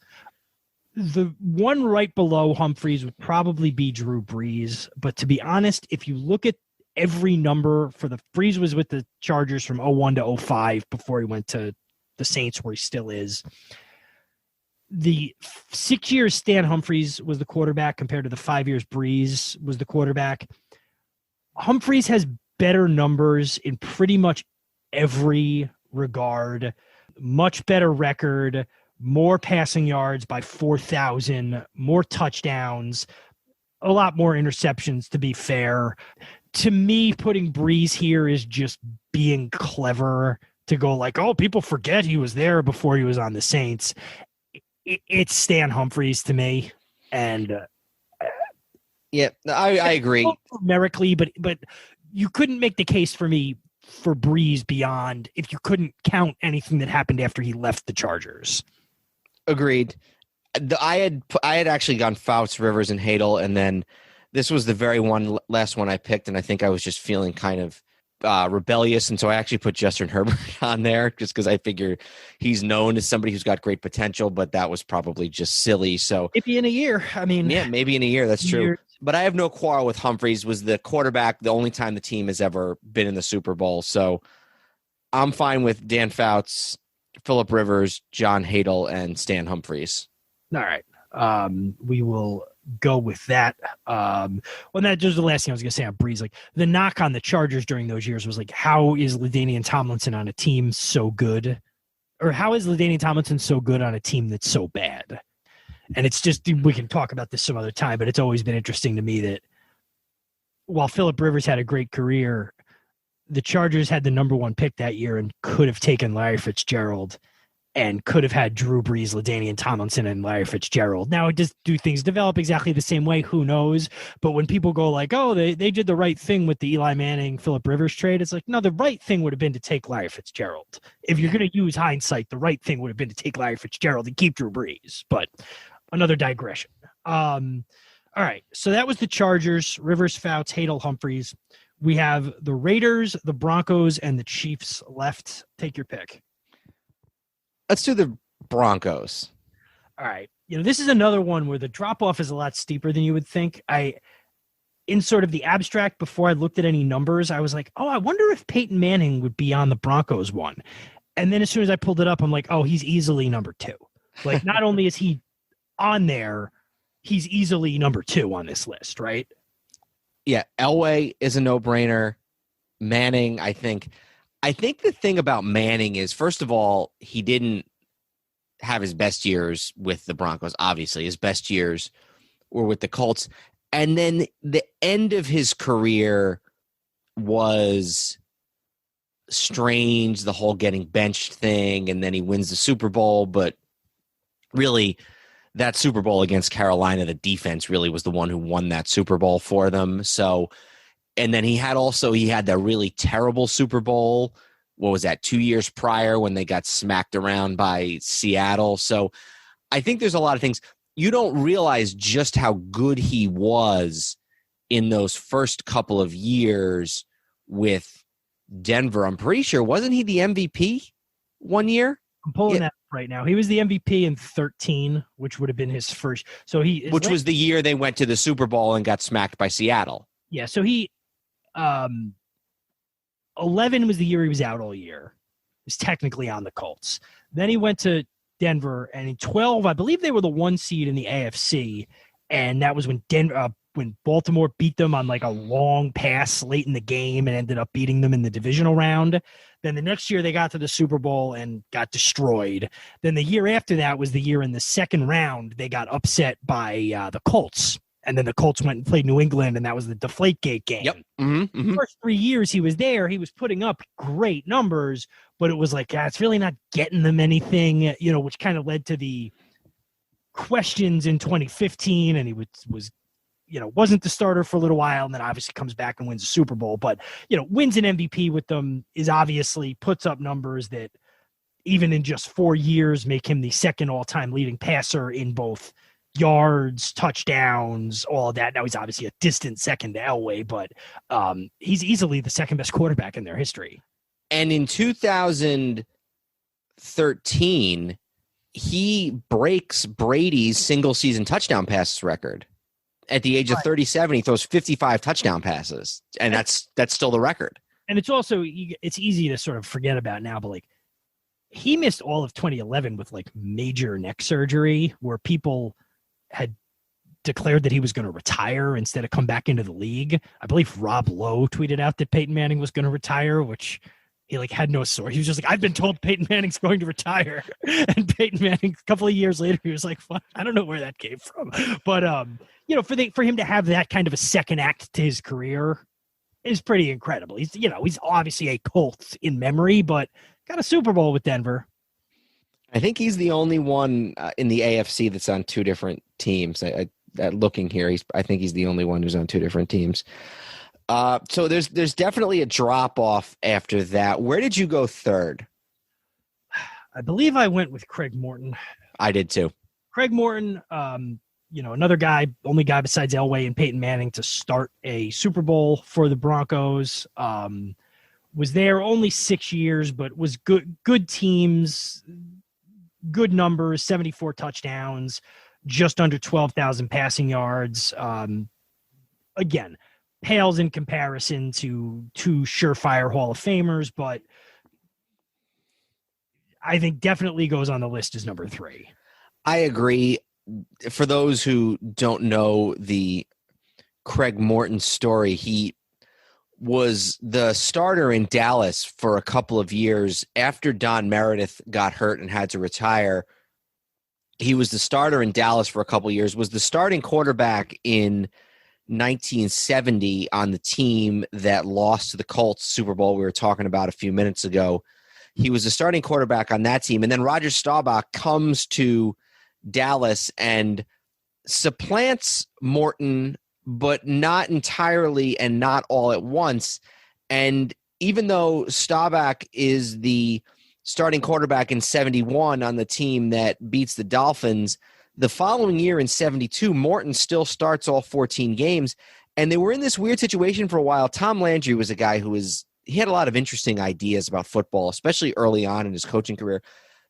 The one right below Humphries would probably be Drew Brees. But to be honest, if you look at every number for Brees was with the Chargers from 2001 to 2005 before he went to the Saints, where he still is. The 6 years Stan Humphries was the quarterback compared to the 5 years Brees was the quarterback. Humphries has better numbers in pretty much every regard, much better record, more passing yards by 4,000, more touchdowns, a lot more interceptions, to be fair. To me, putting Brees here is just being clever to go like, oh, people forget he was there before he was on the Saints. It's Stan Humphries to me, and I agree numerically, but you couldn't make the case for me for Brees beyond if you couldn't count anything that happened after he left the Chargers. Agreed. I had actually gone Fouts, Rivers, and Hadl, and then this was the very last one I picked, and I think I was just feeling kind of rebellious, and so I actually put Justin Herbert on there just because I figure he's known as somebody who's got great potential, but that was probably just silly. So maybe in a year. Maybe in a year. That's true. But I have no quarrel with Humphries. Was the quarterback the only time the team has ever been in the Super Bowl. So I'm fine with Dan Fouts, Phillip Rivers, John Hadl, and Stan Humphries. All right. We will go with that. That was the last thing I was going to say on Brees. Like, the knock on the Chargers during those years was like, how is LaDainian Tomlinson on a team so good? Or how is LaDainian Tomlinson so good on a team that's so bad? And it's just, we can talk about this some other time, but it's always been interesting to me that while Phillip Rivers had a great career, the Chargers had the number 1 pick that year and could have taken Larry Fitzgerald and could have had Drew Brees, LaDainian Tomlinson, and Larry Fitzgerald. Now, do things develop exactly the same way? Who knows? But when people go like, oh, they did the right thing with the Eli Manning, Phillip Rivers trade, it's like, no, the right thing would have been to take Larry Fitzgerald. If you're going to use hindsight, the right thing would have been to take Larry Fitzgerald and keep Drew Brees. But another digression. All right, so that was the Chargers, Rivers, Fouts, Hadl, Humphries. We have the Raiders, the Broncos, and the Chiefs left. Take your pick. Let's do the Broncos. All right. This is another one where the drop-off is a lot steeper than you would think. In sort of the abstract, before I looked at any numbers, I was like, oh, I wonder if Peyton Manning would be on the Broncos one. And then as soon as I pulled it up, I'm like, oh, he's easily number 2. Like, not only is he on there, he's easily number 2 on this list, right? Yeah, Elway is a no-brainer. Manning, I think the thing about Manning is, first of all, he didn't have his best years with the Broncos. Obviously, his best years were with the Colts. And then the end of his career was strange, the whole getting benched thing, and then he wins the Super Bowl. But really, that Super Bowl against Carolina, the defense really was the one who won that Super Bowl for them. So, and then he had that really terrible Super Bowl. What was that, 2 years prior when they got smacked around by Seattle? So I think there's a lot of things. You don't realize just how good he was in those first couple of years with Denver. I'm pretty sure, wasn't he the MVP one year? I'm pulling that up right now. He was the MVP in 2013, which would have been his first. Which was the year they went to the Super Bowl and got smacked by Seattle. Yeah, so 11 was the year he was out all year. He was technically on the Colts. Then he went to Denver, and in 12, I believe they were the 1 seed in the AFC, and that was when Baltimore beat them on like a long pass late in the game and ended up beating them in the divisional round. Then the next year they got to the Super Bowl and got destroyed. Then the year after that was the year in the second round they got upset by the Colts And then the Colts went and played New England, and that was the Deflategate game. Yep. Mm-hmm. The first 3 years he was there, he was putting up great numbers, but it was like, it's really not getting them anything, which kind of led to the questions in 2015, and he was wasn't the starter for a little while, and then obviously comes back and wins the Super Bowl. But, wins an MVP with them is obviously puts up numbers that even in just 4 years make him the second all-time leading passer in both yards, touchdowns, all of that. Now he's obviously a distant second to Elway, but he's easily the second best quarterback in their history. And in 2013, he breaks Brady's single season touchdown passes record. At the age of 37, he throws 55 touchdown passes, and that's still the record. And it's also, it's easy to sort of forget about now, but like, he missed all of 2011 with like major neck surgery where people had declared that he was going to retire instead of come back into the league. I believe Rob Lowe tweeted out that Peyton Manning was going to retire, which he like had no source. He was just like, I've been told Peyton Manning's going to retire. And Peyton Manning, a couple of years later, he was like, I don't know where that came from. But, for him to have that kind of a second act to his career is pretty incredible. He's obviously a Colts in memory, but got a Super Bowl with Denver. I think he's the only one in the AFC that's on two different teams. Looking here, I think he's the only one who's on two different teams. So there's definitely a drop off after that. Where did you go third? I believe I went with Craig Morton. I did too. Craig Morton, another guy, only guy besides Elway and Peyton Manning to start a Super Bowl for the Broncos. Was there only 6 years, but was good teams, good numbers, 74 touchdowns, just under 12,000 passing yards. Again, pales in comparison to two surefire Hall of Famers, but I think definitely goes on the list as number 3. I agree. For those who don't know the Craig Morton story, he was the starter in Dallas for a couple of years after Don Meredith got hurt and had to retire. He was the starter in Dallas for a couple of years, was the starting quarterback in 1970 on the team that lost to the Colts Super Bowl we were talking about a few minutes ago. He was the starting quarterback on that team. And then Roger Staubach comes to Dallas and supplants Morton, but not entirely and not all at once. And even though Staubach is the starting quarterback in 71 on the team that beats the Dolphins, the following year in 72, Morton still starts all 14 games. And they were in this weird situation for a while. Tom Landry was a guy he had a lot of interesting ideas about football, especially early on in his coaching career.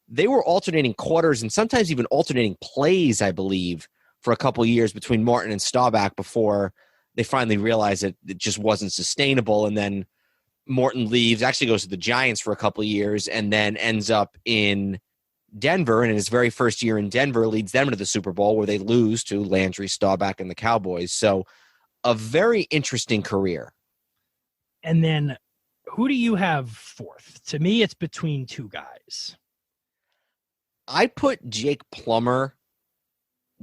They were alternating quarters and sometimes even alternating plays, I believe, for a couple of years between Morton and Staubach before they finally realized that it just wasn't sustainable. And then Morton leaves, actually goes to the Giants for a couple of years, and then ends up in Denver. And in his very first year in Denver, leads them to the Super Bowl where they lose to Landry, Staubach, and the Cowboys. So a very interesting career. And then who do you have fourth? To me, it's between two guys. I put Jake Plummer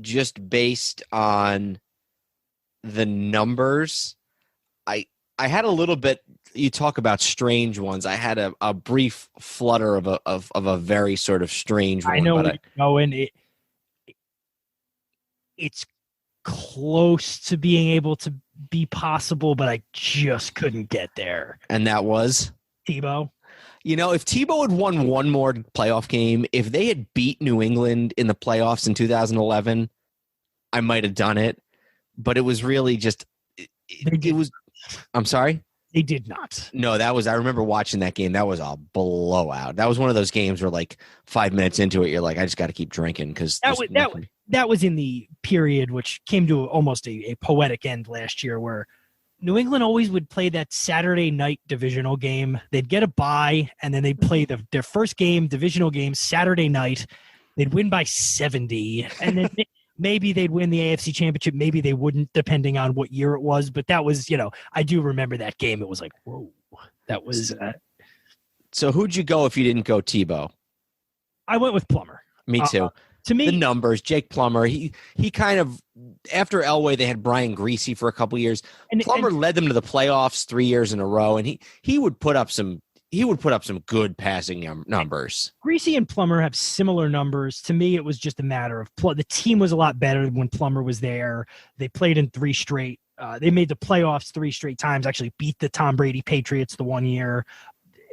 just based on the numbers. I had a little bit, you talk about strange ones. I had a brief flutter of a very sort of strange one. I know where you're going. It's close to being able to be possible, but I just couldn't get there. And that was? Tebow. If Tebow had won one more playoff game, if they had beat New England in the playoffs in 2011, I might have done it. But it was really just it was. I'm sorry? They did not. No, I remember watching that game. That was a blowout. That was one of those games where like 5 minutes into it, you're like, I just got to keep drinking because that was in the period which came to almost a poetic end last year where New England always would play that Saturday night divisional game. They'd get a bye, and then they'd play their first game, divisional game, Saturday night. They'd win by 70, and then maybe they'd win the AFC Championship. Maybe they wouldn't, depending on what year it was. But that was, I do remember that game. It was like, whoa, that was. So who'd you go if you didn't go Tebow? I went with Plummer. Me too. To me, the numbers, Jake Plummer, he kind of, after Elway, they had Brian Griese for a couple years. Plummer led them to the playoffs 3 years in a row, and he would put up some good passing numbers. Griese and Plummer have similar numbers. To me, it was just a matter of the team was a lot better when Plummer was there. They played in 3 straight. They made the playoffs 3 straight times, actually beat the Tom Brady Patriots the one year.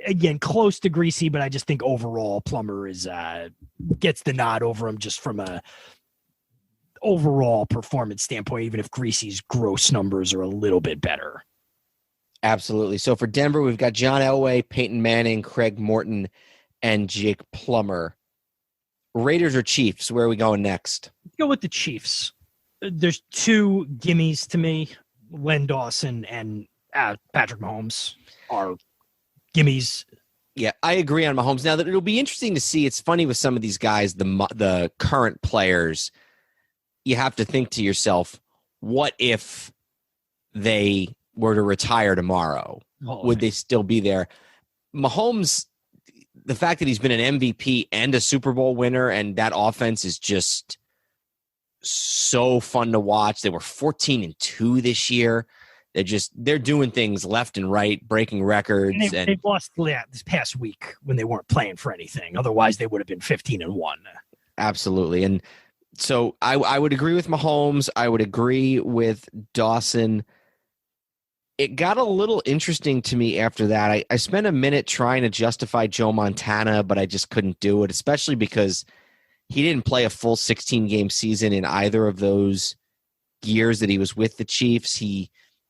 Again, close to Griese, but I just think overall Plummer gets the nod over him just from a overall performance standpoint, even if Griese's gross numbers are a little bit better. Absolutely. So for Denver, we've got John Elway, Peyton Manning, Craig Morton, and Jake Plummer. Raiders or Chiefs? Where are we going next? Let's go with the Chiefs. There's 2 gimmies to me. Len Dawson and Patrick Mahomes are gimmies. Yeah, I agree on Mahomes. Now, that it'll be interesting to see. It's funny with some of these guys, the current players, you have to think to yourself, what if they were to retire tomorrow? Would they still be there? Mahomes, the fact that he's been an MVP and a Super Bowl winner, and that offense is just so fun to watch. They were 14-2 this year. They're doing things left and right, breaking records. And they've lost this past week when they weren't playing for anything. Otherwise, they would have been 15-1. Absolutely. And so I would agree with Mahomes. I would agree with Dawson. It got a little interesting to me after that. I spent a minute trying to justify Joe Montana, but I just couldn't do it, especially because he didn't play a full 16-game season in either of those years that he was with the Chiefs.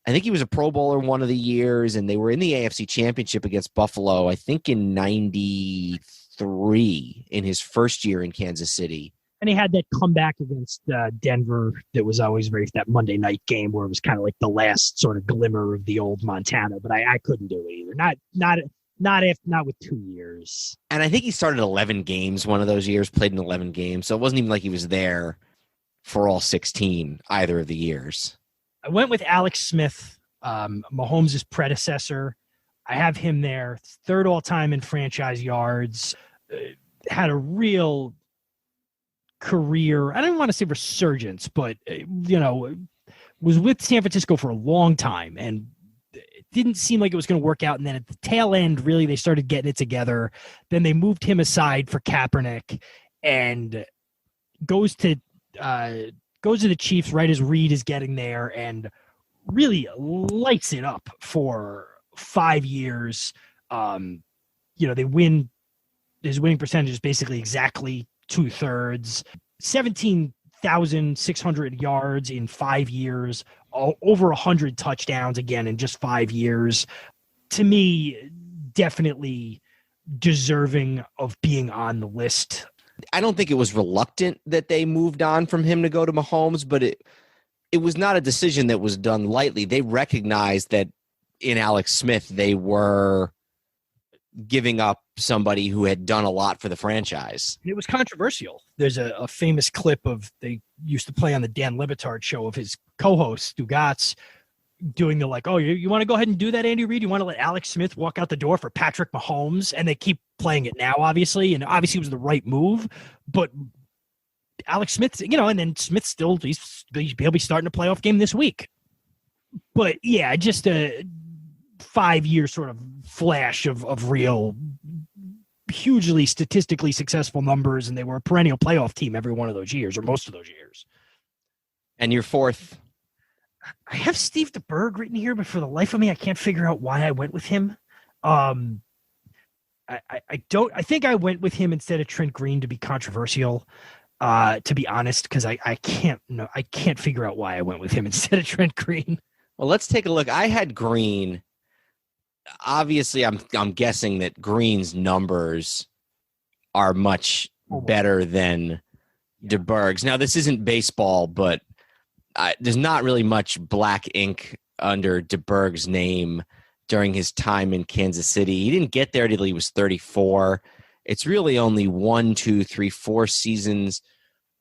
I think he was a Pro Bowler one of the years, and they were in the AFC Championship against Buffalo, I think in 93, in his first year in Kansas City. And he had that comeback against Denver that was always that Monday night game where it was kind of like the last sort of glimmer of the old Montana, but I couldn't do it either. Not with 2 years. And I think he started 11 games one of those years, played in 11 games, so it wasn't even like he was there for all 16 either of the years. I went with Alex Smith, Mahomes' predecessor. I have him there, 3rd all-time in franchise yards. Had a real career. I don't want to say resurgence, but, was with San Francisco for a long time, and it didn't seem like it was going to work out. And then at the tail end, really, they started getting it together. Then they moved him aside for Kaepernick and goes to the Chiefs right as Reed is getting there and really lights it up for 5 years. They win. His winning percentage is basically exactly 2/3, 17,600 yards in 5 years, over 100 touchdowns again in just 5 years. To me, definitely deserving of being on the list. I don't think it was reluctant that they moved on from him to go to Mahomes, but it was not a decision that was done lightly. They recognized that in Alex Smith, they were giving up somebody who had done a lot for the franchise. It was controversial. There's a famous clip of, they used to play on the Dan Lebitard show, of his co-host Dugatz doing the you want to go ahead and do that, Andy Reid? You want to let Alex Smith walk out the door for Patrick Mahomes? And they keep playing it now, obviously, and obviously it was the right move. But Alex Smith, and then Smith still, he'll be starting a playoff game this week. But yeah, just a 5-year sort of flash of real hugely statistically successful numbers, and they were a perennial playoff team every one of those years, or most of those years. And your 4th? I have Steve DeBerg written here, but for the life of me, I can't figure out why I went with him. I think I went with him instead of Trent Green to be controversial, to be honest, because I can't figure out why I went with him instead of Trent Green. Well, let's take a look. I had Green. Obviously, I'm guessing that Green's numbers are much better than DeBerg's. Now, this isn't baseball, but there's not really much black ink under DeBerg's name during his time in Kansas City. He didn't get there till he was 34. It's really only 1, 2, 3, 4 seasons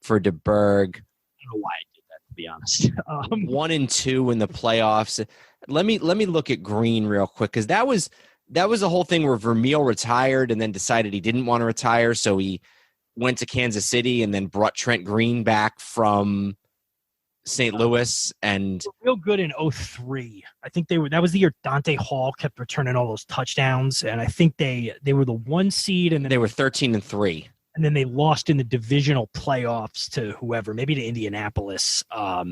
for DeBerg. I don't know why I did that, to be honest. 1 and 2 in the playoffs. Let me look at Green real quick, because that was the whole thing where Vermeil retired and then decided he didn't want to retire, so he went to Kansas City and then brought Trent Green back from St. Louis, and real good in 03. I think that was the year Dante Hall kept returning all those touchdowns, and I think they were the 1 seed, and then they were 13-3. And then they lost in the divisional playoffs to whoever, maybe to Indianapolis. I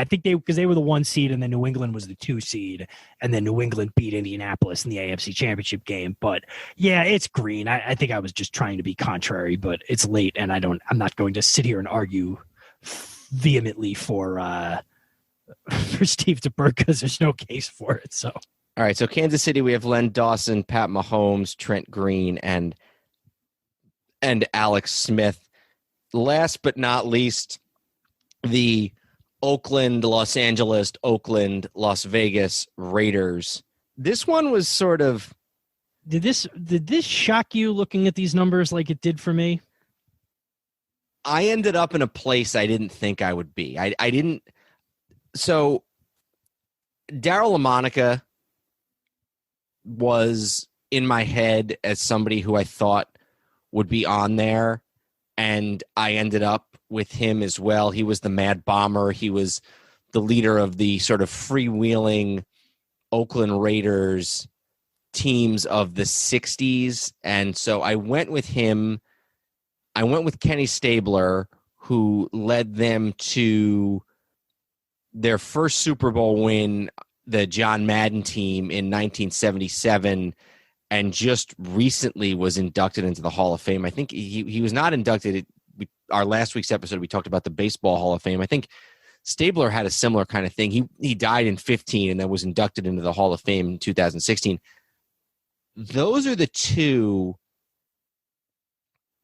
think because they were the 1 seed, and then New England was the 2 seed, and then New England beat Indianapolis in the AFC Championship game. But yeah, it's Green. I think I was just trying to be contrary, but it's late, and I'm not going to sit here and argue vehemently for Steve DeBerg because there's no case for it. So all right, so Kansas City, we have Len Dawson, Pat Mahomes, Trent Green, and Alex Smith. Last but not least, the Oakland, Los Angeles, Oakland, Las Vegas Raiders. This one was sort of... Did this shock you looking at these numbers like it did for me? I ended up in a place I didn't think I would be. I didn't... So, Darryl Lamonica was in my head as somebody who I thought would be on there, and I ended up with him as well. He was the Mad Bomber. He was the leader of the sort of freewheeling Oakland Raiders teams of the 60s, and so I went with him. I went with Kenny Stabler, who led them to their first Super Bowl win, the John Madden team in 1977, and just recently was inducted into the Hall of Fame. I think he was not inducted. Our last week's episode, we talked about the Baseball Hall of Fame. I think Stabler had a similar kind of thing. He died in 2015 and then was inducted into the Hall of Fame in 2016. Those are the two.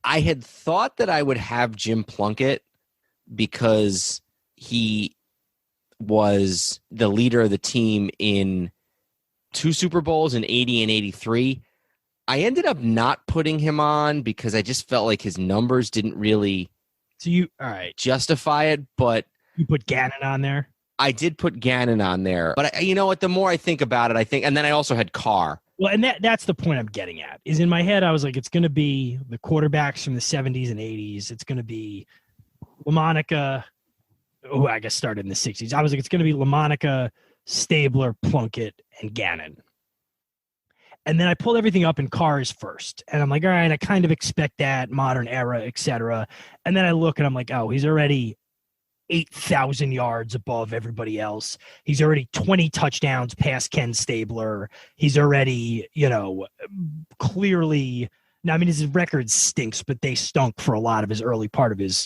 I had thought that I would have Jim Plunkett because he was the leader of the team in 2 Super Bowls in 80 and 83. I ended up not putting him on because I just felt like his numbers didn't really all right, justify it, but you put Gannon on there? I did put Gannon on there. But you know what? The more I think about it, I think, and then I also had Carr. Well, and that's the point I'm getting at, is in my head, I was like, it's going to be the quarterbacks from the 70s and 80s. It's going to be Lamonica, who I guess started in the 60s. I was like, it's going to be Lamonica, Stabler, Plunkett, and Gannon. And then I pulled everything up in Carr's first. And I'm like, all right, I kind of expect that, modern era, et cetera. And then I look and I'm like, oh, he's already 8,000 yards above everybody else. He's already 20 touchdowns past Ken Stabler. He's already, clearly, now, I mean, his record stinks, but they stunk for a lot of his early part of his,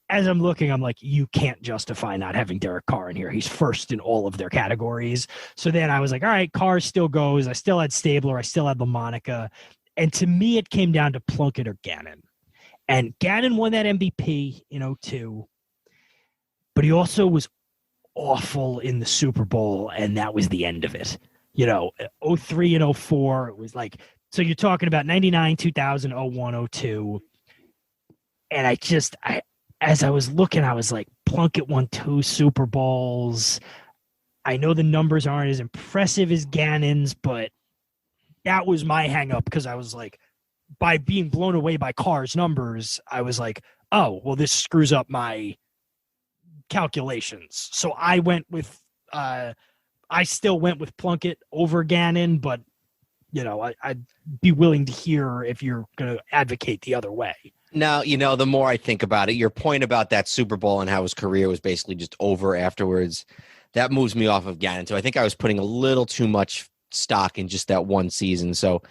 as I'm looking, I'm like, you can't justify not having Derek Carr in here. He's first in all of their categories. So then I was like, all right, Carr still goes. I still had Stabler. I still had Lamonica. And to me, it came down to Plunkett or Gannon. And Gannon won that MVP in 2002. But he also was awful in the Super Bowl, and that was the end of it. 2003 and 2004, it was like, so you're talking about 99, 2000, 01, 02. And as I was looking, I was like, Plunkett won 2 Super Bowls. I know the numbers aren't as impressive as Gannon's, but that was my hang up because I was like, by being blown away by Carr's numbers, I was like, oh, well, this screws up my calculations. So I went with I still went with Plunkett over Gannon, but I'd be willing to hear if you're going to advocate the other way. Now, the more I think about it, your point about that Super Bowl and how his career was basically just over afterwards, that moves me off of Gannon. So I think I was putting a little too much stock in just that one season. So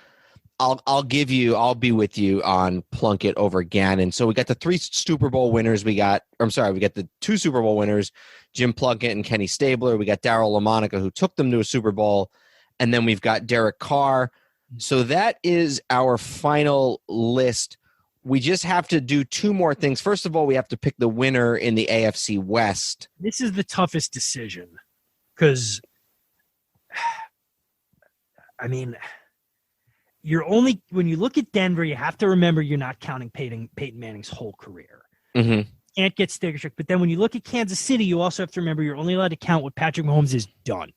I'll be with you on Plunkett over Gannon. So we got the 3 Super Bowl winners. We got the 2 Super Bowl winners, Jim Plunkett and Kenny Stabler. We got Darryl Lamonica, who took them to a Super Bowl. And then we've got Derek Carr. So that is our final list. We just have to do 2 more things. First of all, we have to pick the winner in the AFC West. This is the toughest decision because, I mean, when you look at Denver, you have to remember you're not counting Peyton Manning's whole career. Mm-hmm. Can't get sticker shock. But then when you look at Kansas City, you also have to remember you're only allowed to count what Patrick Mahomes has done.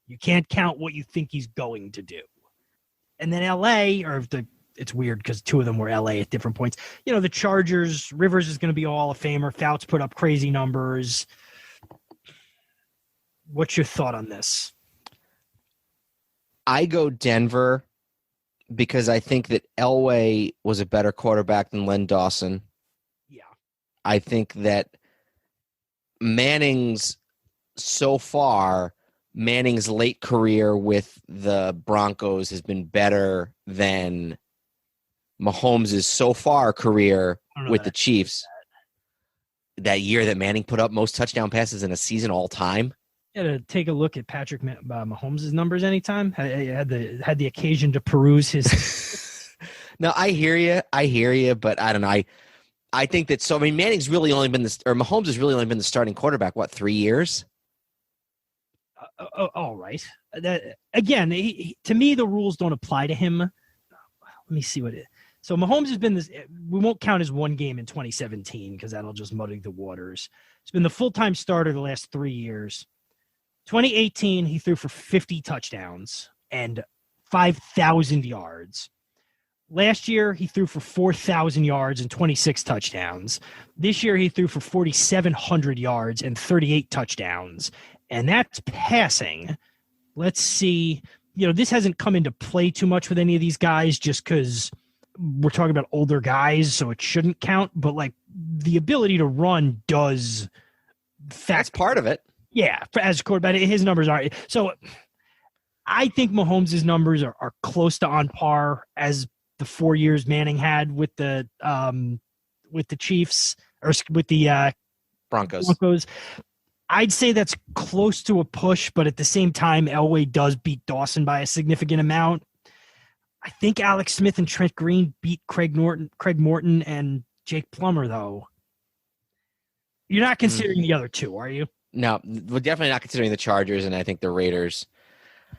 You can't count what you think he's going to do. And then LA, or the it's weird because two of them were LA at different points. You know, the Chargers, Rivers is going to be a Hall of Famer. Fouts put up crazy numbers. What's your thought on this? I go Denver because I think that Elway was a better quarterback than Len Dawson. Yeah. I think that Manning's late career with the Broncos has been better than Mahomes' so far career with the Chiefs. That year that Manning put up most touchdown passes in a season all time. Yeah, to take a look at Patrick Mahomes' numbers anytime. I had the occasion to peruse his. No, I hear you, but I don't know. I think that Manning's really only been Mahomes has really only been the starting quarterback. What, 3 years? All right. Again, to me, the rules don't apply to him. Let me see what it is. So Mahomes has been this. We won't count his one game in 2017 because that'll just muddy the waters. He's been the full-time starter the last 3 years. 2018, he threw for 50 touchdowns and 5,000 yards. Last year, he threw for 4,000 yards and 26 touchdowns. This year, he threw for 4,700 yards and 38 touchdowns. And that's passing. Let's see. You know, this hasn't come into play too much with any of these guys just because we're talking about older guys, so it shouldn't count. But, like, the ability to run does. That's part of it. Yeah, as a quarterback, his numbers are. So I think Mahomes' numbers are close to on par as the 4 years Manning had with the Chiefs or with the Broncos. I'd say that's close to a push, but at the same time, Elway does beat Dawson by a significant amount. I think Alex Smith and Trent Green beat Craig Morton, and Jake Plummer, though. You're not considering the other two, are you? No, we're definitely not considering the Chargers, and I think the Raiders.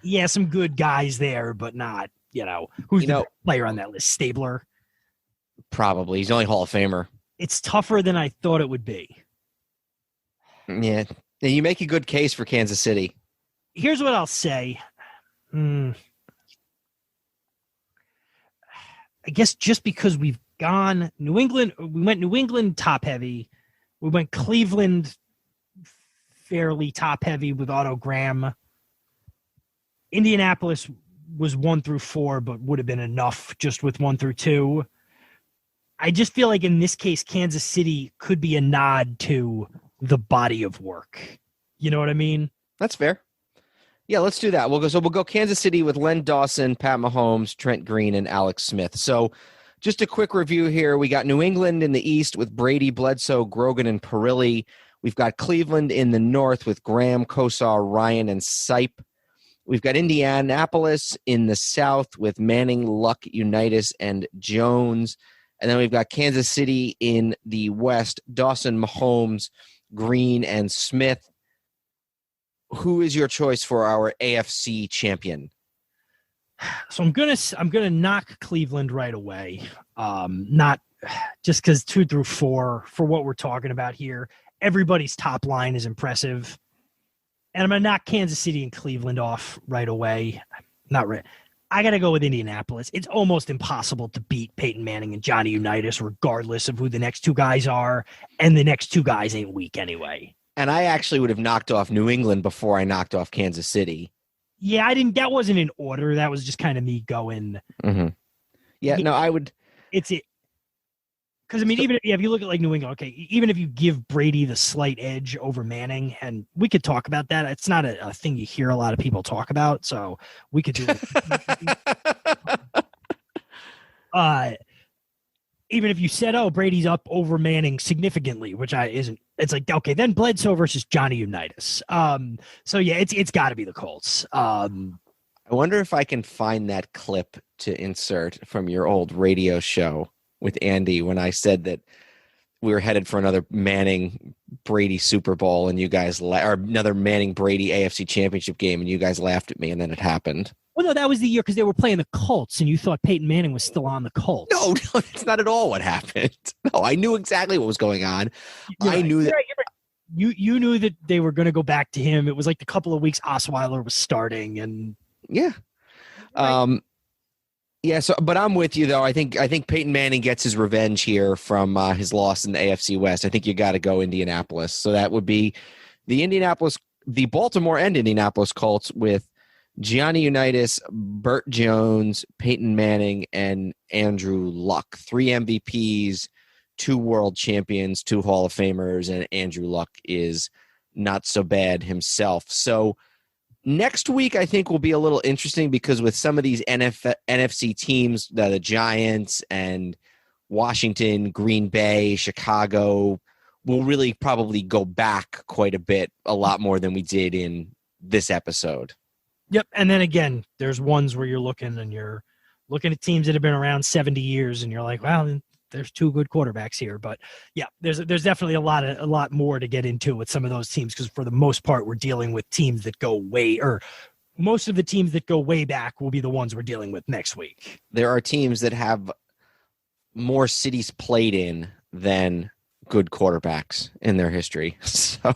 Yeah, some good guys there, but not, who's the player on that list? Stabler? Probably. He's the only Hall of Famer. It's tougher than I thought it would be. Yeah. You make a good case for Kansas City. Here's what I'll say. I guess just because we've gone New England, we went New England top heavy. We went Cleveland fairly top heavy with Otto Graham. Indianapolis was 1 through 4, but would have been enough just with 1 through 2. I just feel like in this case, Kansas City could be a nod to the body of work. You know what I mean? That's fair. Yeah, let's do that. We'll go Kansas City with Len Dawson, Pat Mahomes, Trent Green, and Alex Smith. So just a quick review here. We got New England in the East with Brady, Bledsoe, Grogan, and Perilli. We've got Cleveland in the North with Graham, Kosar, Ryan, and Sipe. We've got Indianapolis in the South with Manning, Luck, Unitas, and Jones. And then we've got Kansas City in the West, Dawson, Mahomes, Green, and Smith. Who is your choice for our AFC champion? So I'm gonna knock Cleveland right away. Not just because 2 through 4 for what we're talking about here. Everybody's top line is impressive. And I'm going to knock Kansas City and Cleveland off right away. Not right. I got to go with Indianapolis. It's almost impossible to beat Peyton Manning and Johnny Unitas regardless of who the next two guys are. And the next two guys ain't weak anyway. And I actually would have knocked off New England before I knocked off Kansas City. Yeah, I didn't. That wasn't in order. That was just kind of me going. Mm-hmm. Yeah, no, I would. It's it. Because, I mean, even if you look at, like, New England, okay, even if you give Brady the slight edge over Manning, and we could talk about that. It's not a thing you hear a lot of people talk about, so we could do it. Even if you said, oh, Brady's up over Manning significantly, which isn't, it's like, okay, then Bledsoe versus Johnny Unitas. So, yeah, it's got to be the Colts. I wonder if I can find that clip to insert from your old radio show with Andy when I said that we were headed for another Manning Brady Super Bowl and you guys or another Manning Brady AFC Championship game and you guys laughed at me and then it happened. Well, no, that was the year because they were playing the Colts and you thought Peyton Manning was still on the Colts. No, that's not at all what happened. No, I knew exactly what was going on. I knew that. You knew that they were going to go back to him. It was like the couple of weeks Osweiler was starting and yeah. Yeah, but I'm with you though. I think Peyton Manning gets his revenge here from his loss in the AFC West. I think you got to go Indianapolis. So that would be the Baltimore and Indianapolis Colts with Gianni Unitas, Burt Jones, Peyton Manning, and Andrew Luck. 3 MVPs, 2 world champions, 2 Hall of Famers, and Andrew Luck is not so bad himself. So next week, I think, will be a little interesting because with some of these NFC teams, the Giants and Washington, Green Bay, Chicago, we'll really probably go back quite a bit, a lot more than we did in this episode. Yep. And then again, there's ones where you're looking at teams that have been around 70 years and you're like, well, there's 2 good quarterbacks here. But yeah, there's definitely a lot more to get into with some of those teams, because for the most part, we're dealing with teams that most of the teams that go way back will be the ones we're dealing with next week. There are teams that have more cities played in than good quarterbacks in their history. So,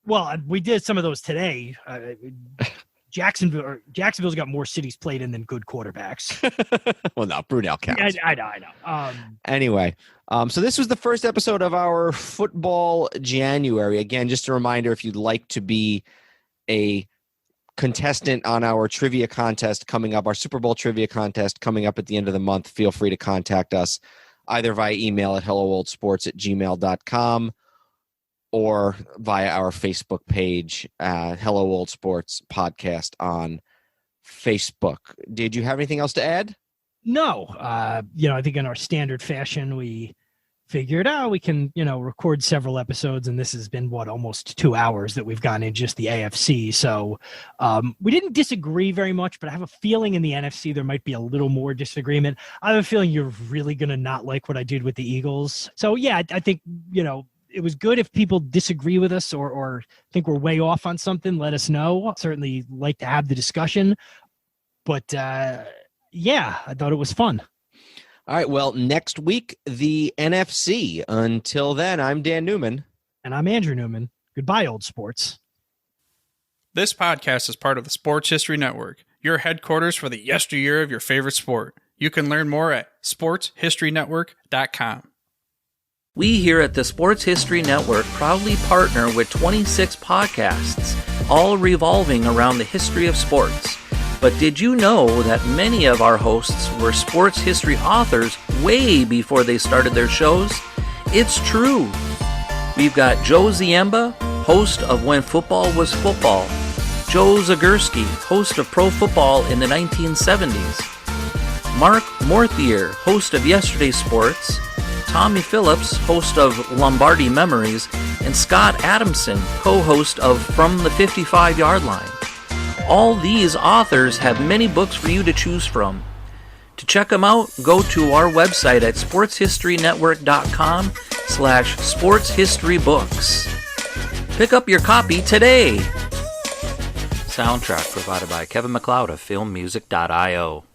well, we did some of those today. Jacksonville's got more cities played in than good quarterbacks. Well, no, Brunel counts. I know. Anyway, so this was the first episode of our Football January. Again, just a reminder, if you'd like to be a contestant on our trivia contest coming up, our Super Bowl trivia contest coming up at the end of the month, feel free to contact us either via email at hellooldsports@gmail.com or via our Facebook page, Hello Old Sports Podcast on Facebook. Did you have anything else to add? No. I think in our standard fashion, we figured out we can, record several episodes, and this has been almost 2 hours that we've gone in just the AFC. So we didn't disagree very much, but I have a feeling in the NFC there might be a little more disagreement. I have a feeling you're really going to not like what I did with the Eagles. So yeah, I think, it was good if people disagree with us or think we're way off on something. Let us know. Certainly like to have the discussion. But yeah, I thought it was fun. All right. Well, next week, the NFC. Until then, I'm Dan Neumann. And I'm Andrew Neumann. Goodbye, old sports. This podcast is part of the Sports History Network, your headquarters for the yesteryear of your favorite sport. You can learn more at sportshistorynetwork.com. We here at the Sports History Network proudly partner with 26 podcasts, all revolving around the history of sports. But did you know that many of our hosts were sports history authors way before they started their shows? It's true. We've got Joe Ziemba, host of When Football Was Football, Joe Zagurski, host of Pro Football in the 1970s, Mark Morthier, host of Yesterday's Sports, Tommy Phillips, host of Lombardi Memories, and Scott Adamson, co-host of From the 55-Yard Line. All these authors have many books for you to choose from. To check them out, go to our website at sportshistorynetwork.com/sportshistorybooks. Pick up your copy today. Soundtrack provided by Kevin MacLeod of filmmusic.io.